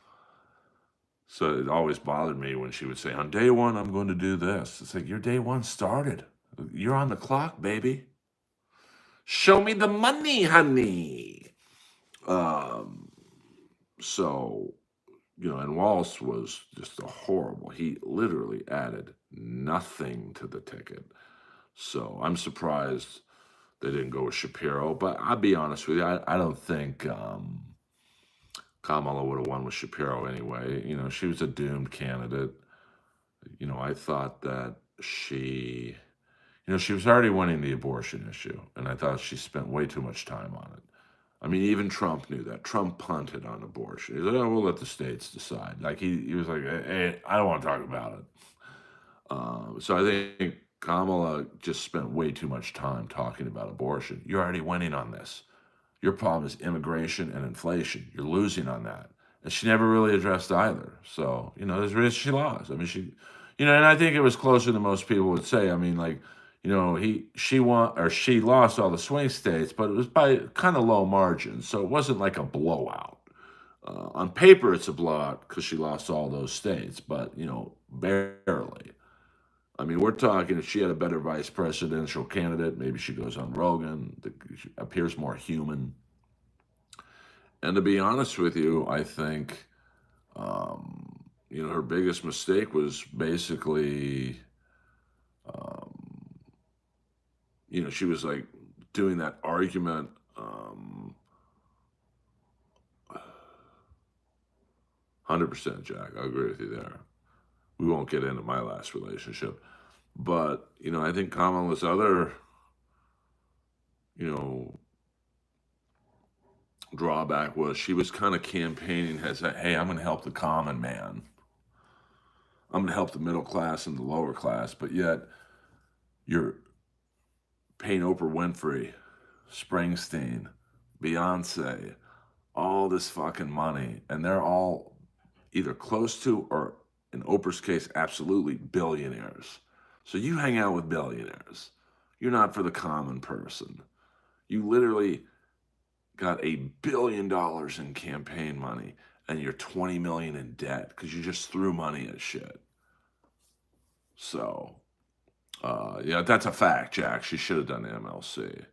So it always bothered me when she would say, on day one, I'm going to do this. It's like, your day one started. You're on the clock, baby. Show me the money, honey. So, and Walsh was just a horrible. He literally added nothing to the ticket. So I'm surprised they didn't go with Shapiro. But I'll be honest with you, I don't think Kamala would have won with Shapiro anyway. She was a doomed candidate. I thought that she was already winning the abortion issue, and I thought she spent way too much time on it. I mean, even Trump knew that. Trump punted on abortion. He's like, oh, we'll let the states decide. Like, he was like, hey, I don't want to talk about it. So I think Kamala just spent way too much time talking about abortion. You're already winning on this. Your problem is immigration and inflation. You're losing on that. And she never really addressed either. So, there's a reason she lost. I mean, and I think it was closer than most people would say. I mean, like, she lost all the swing states, but it was by kind of low margin, so it wasn't like a blowout. On paper, it's a blowout because she lost all those states, but barely. I mean, we're talking if she had a better vice presidential candidate, maybe she goes on Rogan, she appears more human. And to be honest with you, I think her biggest mistake was basically, um, she was like doing that argument. 100%, Jack. I agree with you there. We won't get into my last relationship. But, I think Kamala's other, you know, drawback was she was kind of campaigning as a, hey, I'm going to help the common man. I'm going to help the middle class and the lower class. But yet, you're paying Oprah Winfrey, Springsteen, Beyonce, all this fucking money. And they're all either close to or, in Oprah's case, absolutely billionaires. So you hang out with billionaires. You're not for the common person. You literally got $1 billion in campaign money and you're 20 million in debt because you just threw money at shit. So, yeah, that's a fact, Jack. She should have done the MLC.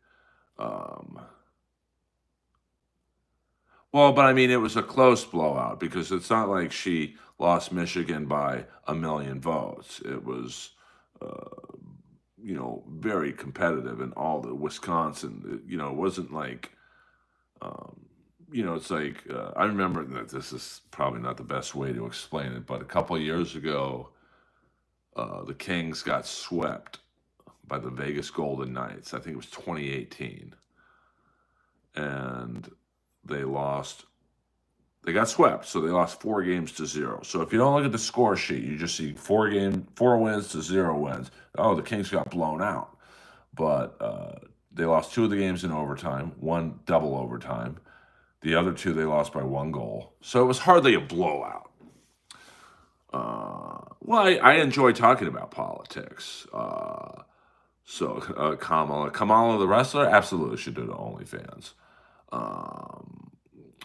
Well, but I mean, it was a close blowout because it's not like she lost Michigan by 1 million votes. It was, very competitive in all the Wisconsin. It wasn't like, it's like, I remember that this is probably not the best way to explain it, but a couple of years ago, the Kings got swept by the Vegas Golden Knights. I think it was 2018. And they got swept, so they lost 4 games to 0. So if you don't look at the score sheet, you just see 4 wins to 0 wins. Oh, the Kings got blown out. But they lost 2 of the games in overtime, 1 double overtime. The other 2 they lost by 1 goal. So it was hardly a blowout. Well, I enjoy talking about politics. So Kamala the wrestler, absolutely should do the OnlyFans.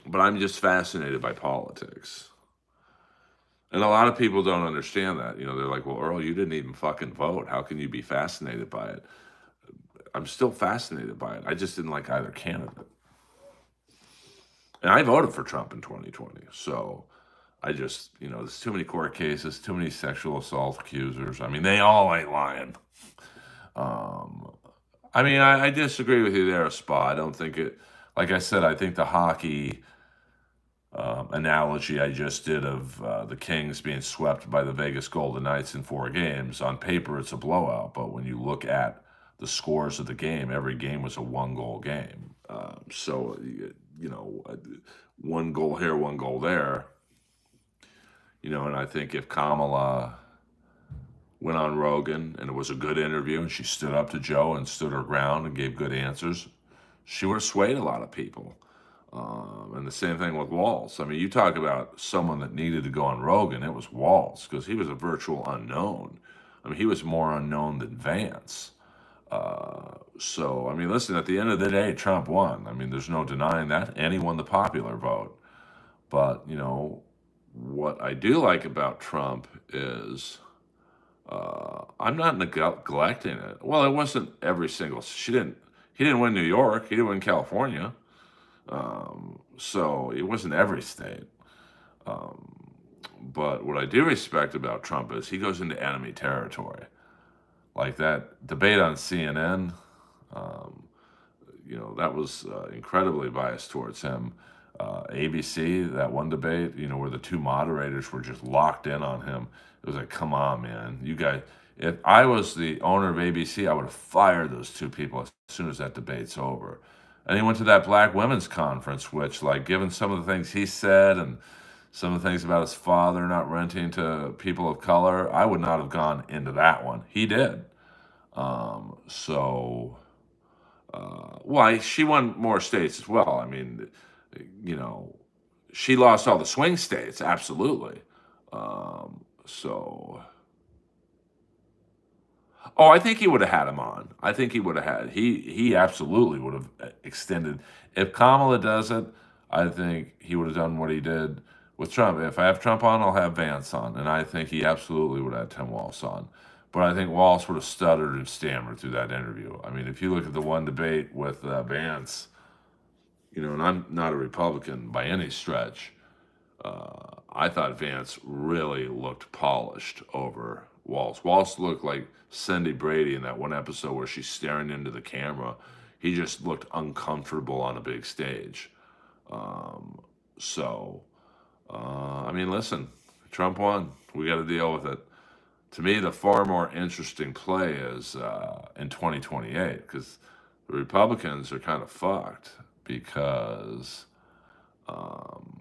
But I'm just fascinated by politics. And a lot of people don't understand that. They're like, well, Earl, you didn't even fucking vote. How can you be fascinated by it? I'm still fascinated by it. I just didn't like either candidate. And I voted for Trump in 2020. So I just, there's too many court cases, too many sexual assault accusers. I mean, they all ain't lying. I mean, I disagree with you there, Spa. I don't think it, like I said, I think the hockey analogy I just did of the Kings being swept by the Vegas Golden Knights in 4 games, on paper it's a blowout, but when you look at the scores of the game, every game was a 1-goal game. So, 1 goal here, 1 goal there. And I think if Kamala went on Rogan and it was a good interview and she stood up to Joe and stood her ground and gave good answers, she would have swayed a lot of people. And the same thing with Walz. I mean, you talk about someone that needed to go on Rogan, it was Walz, because he was a virtual unknown. I mean, he was more unknown than Vance. So, I mean, listen, at the end of the day, Trump won. I mean, there's no denying that. And he won the popular vote. But, what I do like about Trump is I'm not neglecting it. Well, it wasn't every single, he didn't win New York. He didn't win California. So it wasn't every state. But what I do respect about Trump is he goes into enemy territory. Like that debate on CNN, that was incredibly biased towards him. ABC, that one debate, where the 2 moderators were just locked in on him. It was like, come on, man. You guys, if I was the owner of ABC, I would have fired those 2 people as soon as that debate's over. And he went to that Black Women's Conference, which, like, given some of the things he said and some of the things about his father not renting to people of color, I would not have gone into that one. He did. Well, she won more states as well. I mean, she lost all the swing states, absolutely. So Oh, I think he would have had him on. I think he would have had he absolutely would have extended. If Kamala does it, I think he would have done what he did with Trump. If I have Trump on, I'll have Vance on, and I think he absolutely would have had Tim Walz on. But I think Walz would have stuttered and stammered through that interview. I mean, if you look at the one debate with Vance, and I'm not a Republican by any stretch. I thought Vance really looked polished over Walz. Walz looked like Cindy Brady in that one episode where she's staring into the camera. He just looked uncomfortable on a big stage. Um, so, I mean, listen, Trump won. We got to deal with it. To me, the far more interesting play is in 2028 because the Republicans are kind of fucked because. Um,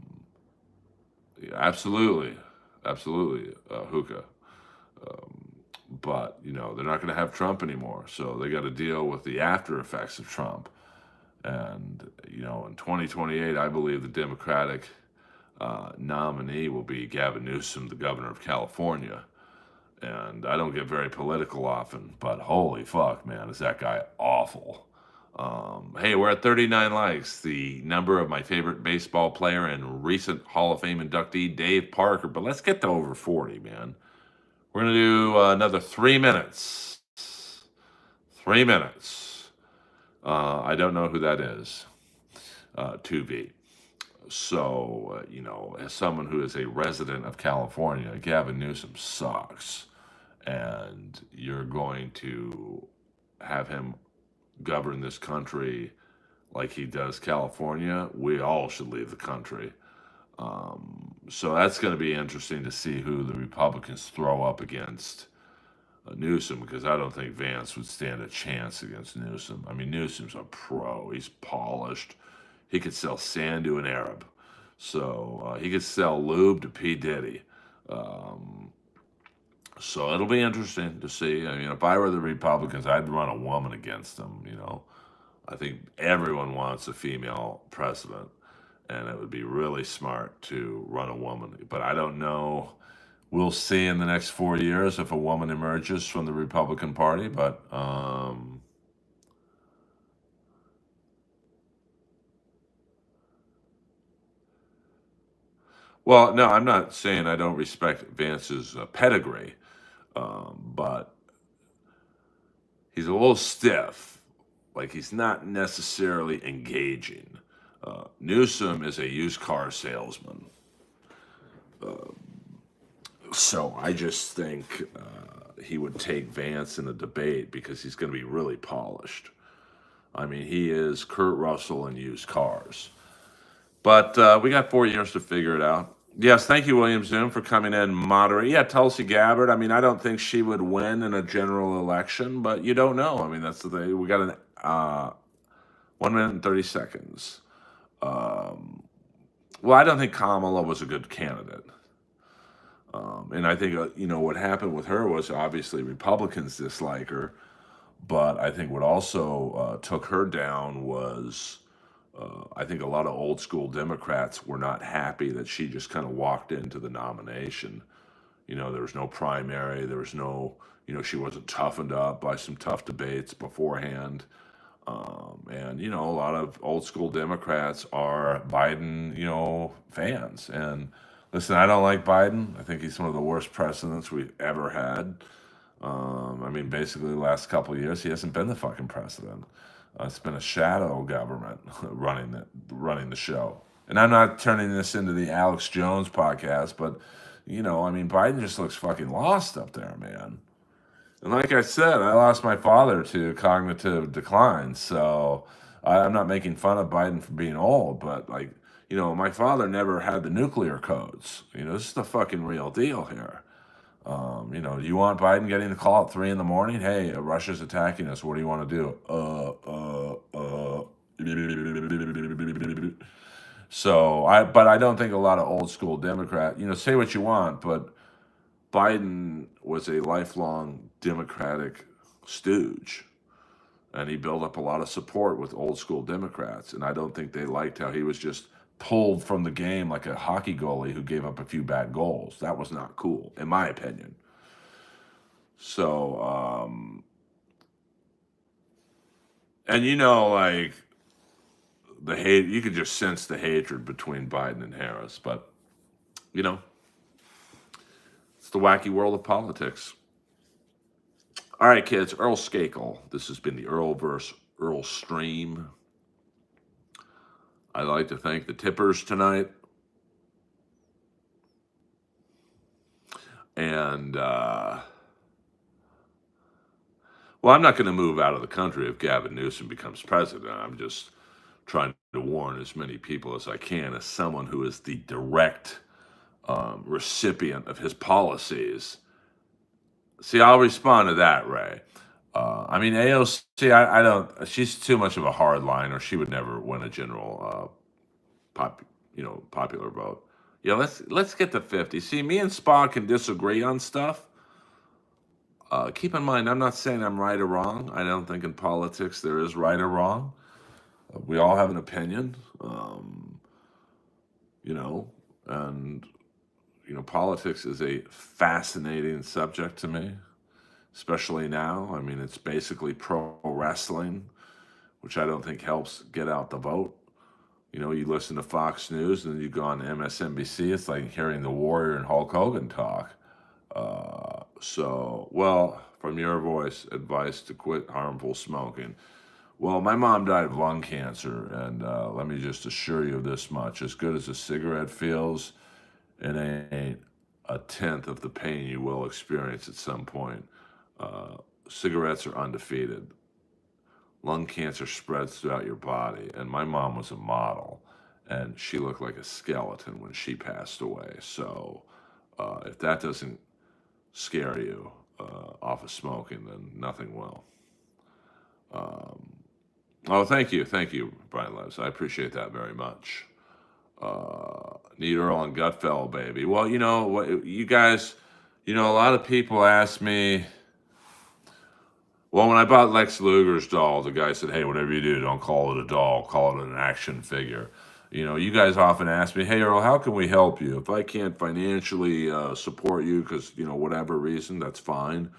yeah, absolutely, hookah. Um, but they're not going to have Trump anymore, so they got to deal with the after effects of Trump. And in 2028, I believe the Democratic nominee will be Gavin Newsom, the governor of California. And I don't get very political often, but holy fuck, man, is that guy awful. Hey, we're at 39 likes, the number of my favorite baseball player and recent Hall of Fame inductee, Dave Parker. But let's get to over 40, man. We're going to do another 3 minutes. 3 minutes. I don't know who that is. 2V. So, as someone who is a resident of California, Gavin Newsom sucks. And you're going to have him govern this country like he does California, we all should leave the country. So that's going to be interesting to see who the Republicans throw up against Newsom, because I don't think Vance would stand a chance against Newsom. I mean, Newsom's a pro. He's polished. He could sell sand to an Arab. So he could sell lube to P. Diddy. So it'll be interesting to see. I mean, if I were the Republicans, I'd run a woman against them. I think everyone wants a female president, and it would be really smart to run a woman. But I don't know. We'll see in the next 4 years if a woman emerges from the Republican Party. But well, no, I'm not saying I don't respect Vance's pedigree, but he's a little stiff. Like, he's not necessarily engaging. Newsom is a used car salesman. So I just think he would take Vance in a debate because he's going to be really polished. I mean, he is Kurt Russell in used cars. But we got 4 years to figure it out. Yes, thank you, William Zoom, for coming in moderate. Yeah, Tulsi Gabbard. I mean, I don't think she would win in a general election, but you don't know. I mean, that's the thing. We got an 1 minute and 30 seconds. Well, I don't think Kamala was a good candidate. And I think, what happened with her was obviously Republicans dislike her. But I think what also took her down was I think a lot of old school Democrats were not happy that she just kind of walked into the nomination. There was no primary. There was no, she wasn't toughened up by some tough debates beforehand. And, a lot of old school Democrats are Biden, fans. And listen, I don't like Biden. I think he's one of the worst presidents we've ever had. I mean, basically, the last couple of years, he hasn't been the fucking president. It's been a shadow government running the show. And I'm not turning this into the Alex Jones podcast, but I mean, Biden just looks fucking lost up there, man. And like I said, I lost my father to cognitive decline, so I'm not making fun of Biden for being old, but my father never had the nuclear codes. This is the fucking real deal here. Do you want Biden getting the call at 3 a.m? Hey, Russia's attacking us. What do you want to do? But I don't think a lot of old school Democrat, say what you want, but Biden was a lifelong Democratic stooge, and he built up a lot of support with old school Democrats. And I don't think they liked how he was just pulled from the game like a hockey goalie who gave up a few bad goals. That was not cool, in my opinion. So And you know, like the hate, you could just sense the hatred between Biden and Harris. But you know, it's the wacky world of politics. All right, kids. Earl Skakel. This has been the Earlverse Earl Stream. I'd like to thank the tippers tonight. And, well, I'm not going to move out of the country if Gavin Newsom becomes president. I'm just trying to warn as many people as I can, as someone who is the direct recipient of his policies. See, I'll respond to that, Ray. I mean, AOC, I don't. She's too much of a hardliner. She would never win a general, popular vote. Yeah, let's get to 50. See, me and Spa can disagree on stuff. Keep in mind, I'm not saying I'm right or wrong. I don't think in politics there is right or wrong. We all have an opinion, and politics is a fascinating subject to me, especially now. I mean, it's basically pro wrestling, which I don't think helps get out the vote. You listen to Fox News and then you go on MSNBC. It's like hearing the Warrior and Hulk Hogan talk. Well, from your voice, advice to quit harmful smoking. Well, my mom died of lung cancer, and let me just assure you of this much. As good as a cigarette feels, it ain't a tenth of the pain you will experience at some point. Cigarettes are undefeated. Lung cancer spreads throughout your body, and my mom was a model, and she looked like a skeleton when she passed away. So if that doesn't scare you off of smoking, then nothing will. Thank you, Brian Leves. I appreciate that very much. Need Earl and Gutfeld, baby. Well, what you guys, a lot of people ask me. Well, when I bought Lex Luger's doll, the guy said, "Hey, whatever you do, don't call it a doll, call it an action figure." You guys often ask me, "Hey, Earl, how can we help you? If I can't financially support you because, whatever reason, that's fine.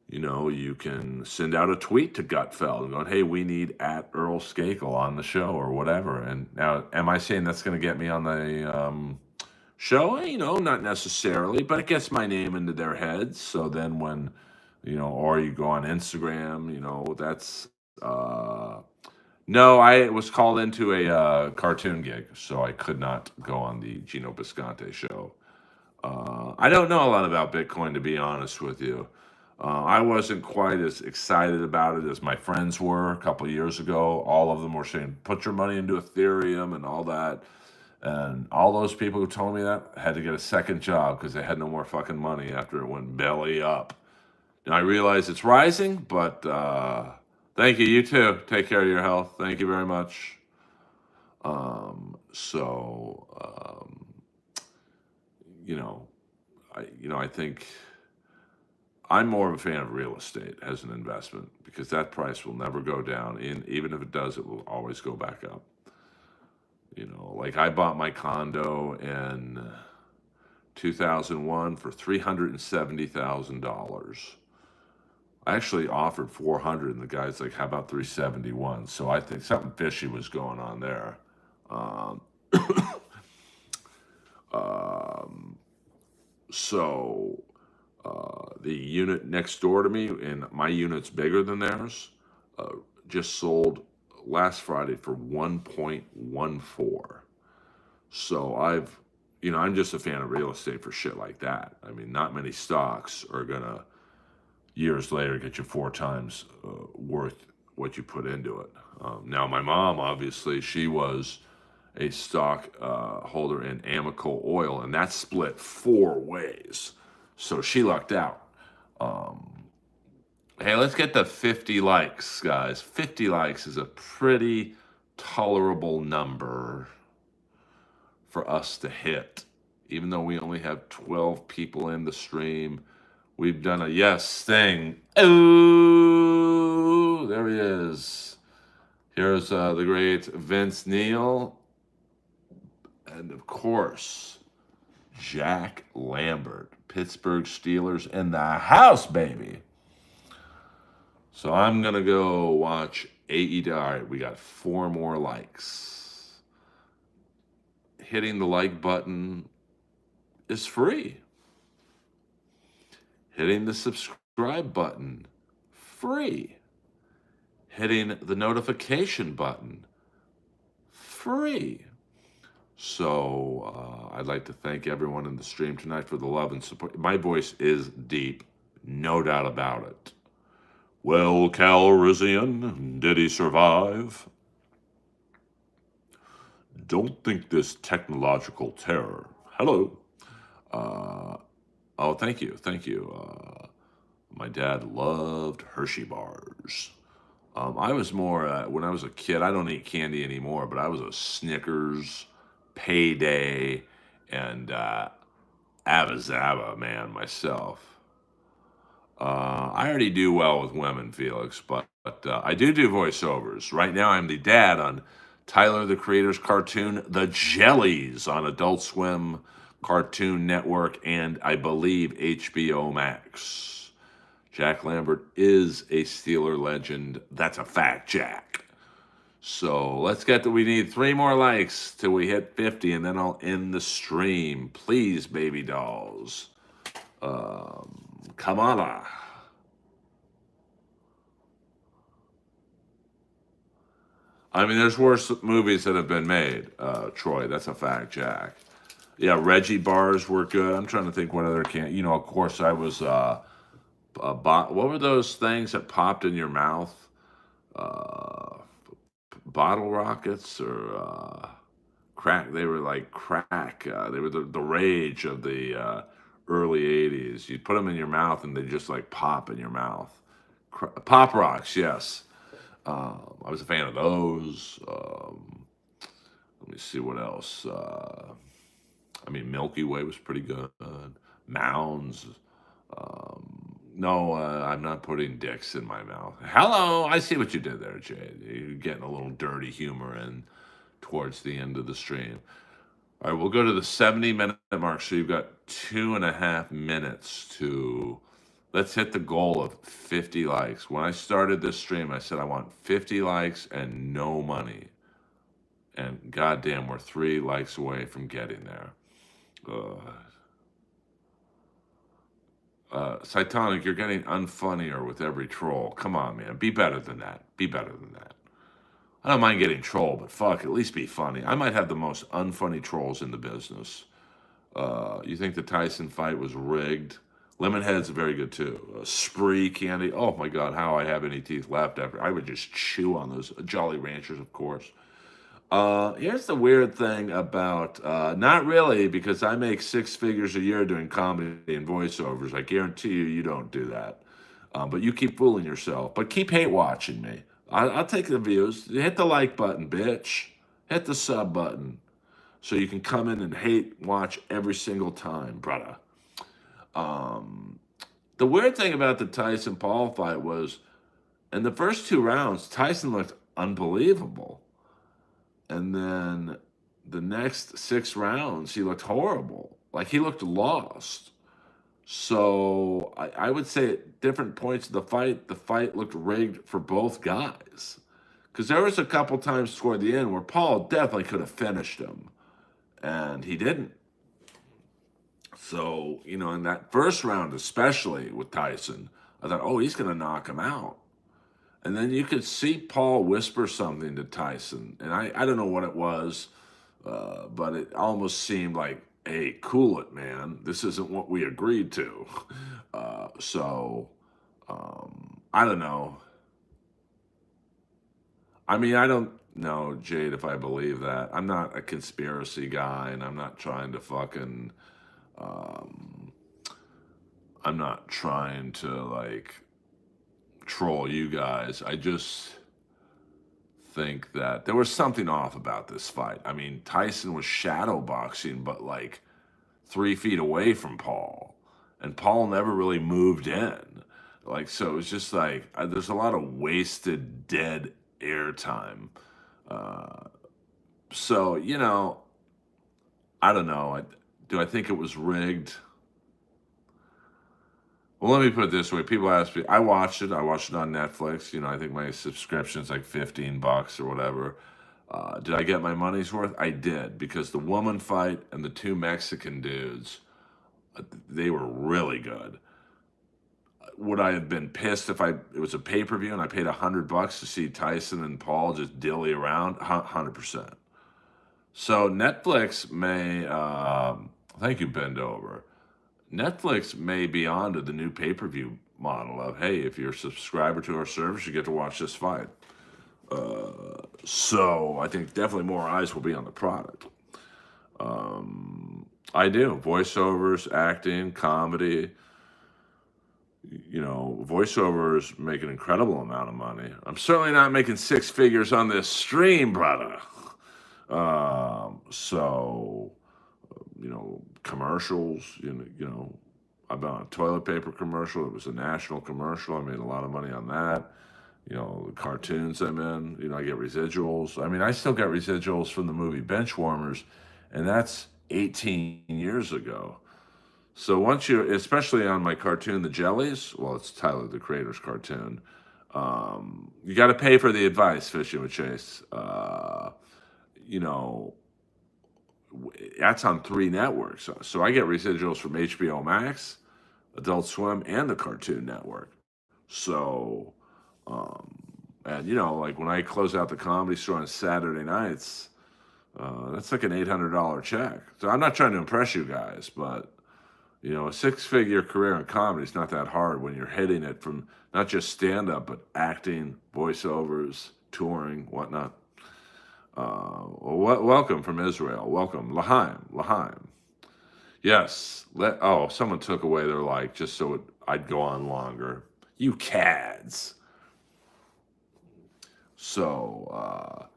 You can send out a tweet to Gutfeld and going, hey, we need at Earl Skakel on the show or whatever." And now, am I saying that's going to get me on the show? Not necessarily, but it gets my name into their heads. So then when, or you go on Instagram, that's, no, I was called into a cartoon gig, so I could not go on the Gino Bisconte show. I don't know a lot about Bitcoin, to be honest with you. I wasn't quite as excited about it as my friends were a couple of years ago. All of them were saying, put your money into Ethereum and all that. And all those people who told me that had to get a second job because they had no more fucking money after it went belly up. Now I realize it's rising, but thank you. You too. Take care of your health. Thank you very much. I think I'm more of a fan of real estate as an investment because that price will never go down. And even if it does, it will always go back up. Like I bought my condo in 2001 for $370,000. I actually offered 400, and the guy's like, "How about 371?" So I think something fishy was going on there. Um, um, so the unit next door to me, and my unit's bigger than theirs, just sold last Friday for 1.14. So I'm just a fan of real estate for shit like that. I mean, not many stocks are gonna years later get you 4 times worth what you put into it. Now, my mom, obviously, she was a stock holder in Amoco Oil, and that split 4 ways. So she lucked out. Hey, let's get to 50 likes, guys. 50 likes is a pretty tolerable number for us to hit. Even though we only have 12 people in the stream, we've done a yes thing. Oh, there he is. Here's the great Vince Neil. And of course, Jack Lambert. Pittsburgh Steelers in the house, baby. So I'm gonna go watch AEW. All right, we got 4 more likes. Hitting the like button is free. Hitting the subscribe button, free. Hitting the notification button, free. So I'd like to thank everyone in the stream tonight for the love and support. My voice is deep, no doubt about it. Well, Calrissian, did he survive? Don't think this technological terror. Hello. Oh, thank you, thank you. My dad loved Hershey bars. I was more when I was a kid. I don't eat candy anymore, but I was a Snickers, Payday, and Abba Zaba man myself. I already do well with women, Felix, but I do voiceovers. Right now, I'm the dad on Tyler the Creator's cartoon, The Jellies, on Adult Swim, Cartoon Network, and I believe HBO Max. Jack Lambert is a Steeler legend. That's a fact, Jack. So let's get to, we need 3 more likes till we hit 50, and then I'll end the stream. Please, baby dolls. Kamala. I mean, there's worse movies that have been made, Troy. That's a fact, Jack. Yeah, Reggie bars were good. I'm trying to think what other of course, I was. What were those things that popped in your mouth? Uh, Bottle rockets or crack? They were like crack. They were the rage of the early '80s. You'd put them in your mouth and they just like pop in your mouth. Pop rocks, yes. I was a fan of those. Let me see what else. I mean, Milky Way was pretty good. Mounds. No, I'm not putting dicks in my mouth. Hello, I see what you did there, Jay. You're getting a little dirty humor in towards the end of the stream. All right, we'll go to the 70-minute mark. So you've got 2.5 minutes to. Let's hit the goal of 50 likes. When I started this stream, I said I want 50 likes and no money. And goddamn, we're 3 likes away from getting there. Cytonic, you're getting unfunnier with every troll. Come on, man. Be better than that. Be better than that. I don't mind getting trolled, but fuck, at least be funny. I might have the most unfunny trolls in the business. You think the Tyson fight was rigged? Lemonhead's very good too. Spree candy. Oh my god, how I have any teeth left after? I would just chew on those. Jolly Ranchers, of course. Here's the weird thing about not really, because I make 6 figures a year doing comedy and voiceovers. I guarantee you don't do that. But you keep fooling yourself. But keep hate watching me. I'll take the views. Hit the like button, bitch. Hit the sub button so you can come in and hate watch every single time, brother. The weird thing about the Tyson Paul fight was in the first 2 rounds, Tyson looked unbelievable. And then the next 6 rounds, he looked horrible. Like he looked lost. So I would say at different points of the fight looked rigged for both guys. Because there was a couple times toward the end where Paul definitely could have finished him. And he didn't. So, in that first round, especially with Tyson, I thought, oh, he's going to knock him out. And then you could see Paul whisper something to Tyson. And I don't know what it was, but it almost seemed like, hey, cool it, man. This isn't what we agreed to. I don't know. I mean, I don't know, Jade, if I believe that. I'm not a conspiracy guy, and I'm not trying to fucking. I'm not trying to, like, troll you guys. I just think that there was something off about this fight. I mean, Tyson was shadow boxing, but like 3 feet away from Paul, and Paul never really moved in. Like, so it was just like there's a lot of wasted dead air time. So I don't know. Do I think it was rigged? Well, let me put it this way. People ask me, I watched it. I watched it on Netflix. I think my subscription's like $15 or whatever. Did I get my money's worth? I did, because the woman fight and the two Mexican dudes, they were really good. Would I have been pissed if it was a pay-per-view and I paid $100 to see Tyson and Paul just dilly around? 100%. So Netflix may, thank you, Bend Over. Netflix may be onto the new pay-per-view model of, hey, if you're a subscriber to our service, you get to watch this fight. So I think definitely more eyes will be on the product. I do. Voiceovers, acting, comedy. Voiceovers make an incredible amount of money. I'm certainly not making six figures on this stream, brother. So, commercials, I've been on a toilet paper commercial. It was a national commercial. I made a lot of money on that. The cartoons I'm in, I get residuals. I mean, I still get residuals from the movie Benchwarmers, and that's 18 years ago. So once especially on my cartoon, The Jellies, well, it's Tyler, the creator's cartoon, you got to pay for the advice, Fishing with Chase. That's on 3 networks. So I get residuals from HBO Max, Adult Swim, and the Cartoon Network. So, and like when I close out the Comedy Store on Saturday nights, that's like an $800 check. So I'm not trying to impress you guys, but a 6-figure career in comedy is not that hard when you're hitting it from not just stand-up, but acting, voiceovers, touring, whatnot. Welcome from Israel. Welcome, Lahaim. Yes. Someone took away their like just so I'd go on longer. You cads. So,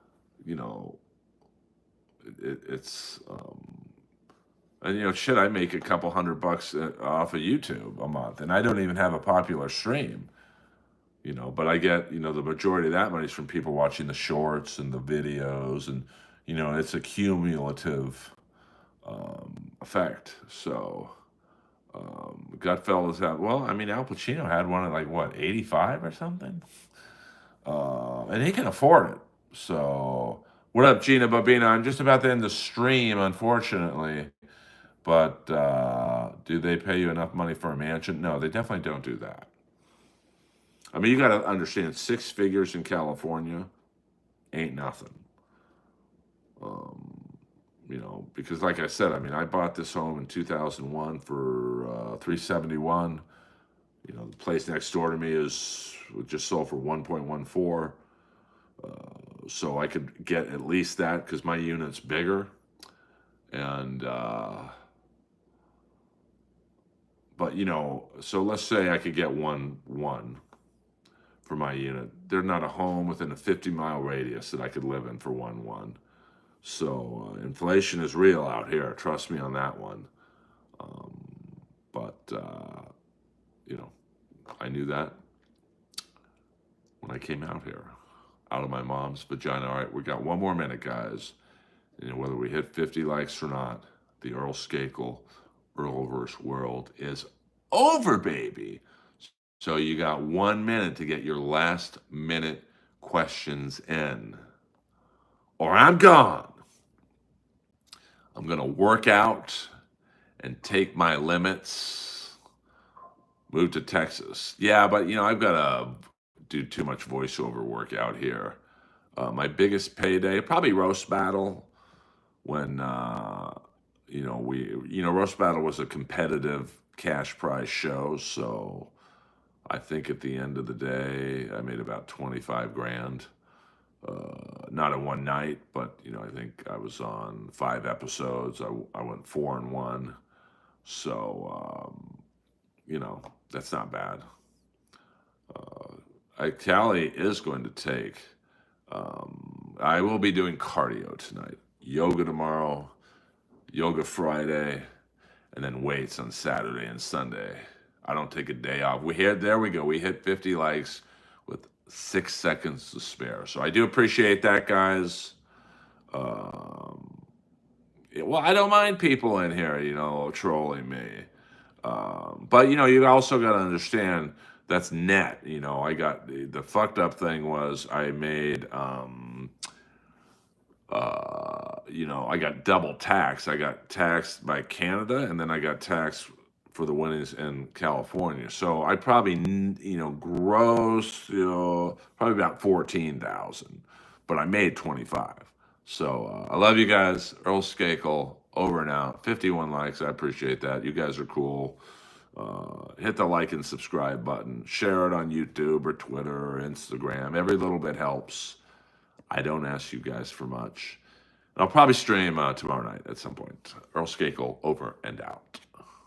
it's and shit, I make a couple $100 off of YouTube a month, and I don't even have a popular stream. But I get, the majority of that money is from people watching the shorts and the videos, and it's a cumulative effect. So Gutfellas had, well, I mean, Al Pacino had one at like what, 85 or something, and he can afford it. So what up, Gina Babina? I'm just about to end the stream, unfortunately. But do they pay you enough money for a mansion? No, they definitely don't do that. I mean, you got to understand, 6 figures in California ain't nothing. Because like I said, I mean, I bought this home in 2001 for $371. The place next door to me just sold for $1.14. So I could get at least that because my unit's bigger. And but so let's say I could get one for my unit. There's not a home within a 50-mile radius that I could live in for 1.1. So inflation is real out here. Trust me on that one. But I knew that when I came out here, out of my mom's vagina. All right, we got 1 more minute, guys. Whether we hit 50 likes or not, the Earl Skakel Earlverse world is over, baby. So you got 1 minute to get your last minute questions in, or I'm gone. I'm going to work out and take my limits, move to Texas. Yeah, but I've got to do too much voiceover work out here. My biggest payday, probably Roast Battle. When Roast Battle was a competitive cash prize show, so I think at the end of the day I made about 25 grand, not in one night, but I think I was on 5 episodes. I went 4-1, so that's not bad. Callie is going to take, I will be doing cardio tonight, yoga tomorrow, yoga Friday, and then weights on Saturday and Sunday. I don't take a day off. There we go. We hit 50 likes with 6 seconds to spare. So I do appreciate that, guys. Well, I don't mind people in here, trolling me. But you also got to understand that's net. I got the fucked up thing was I made I got double taxed. I got taxed by Canada, and then I got taxed for the winnings in California. So I probably, gross, probably about 14,000, but I made 25. So I love you guys. Earl Skakel, over and out. 51 likes. I appreciate that. You guys are cool. Hit the like and subscribe button. Share it on YouTube or Twitter or Instagram. Every little bit helps. I don't ask you guys for much. I'll probably stream tomorrow night at some point. Earl Skakel, over and out.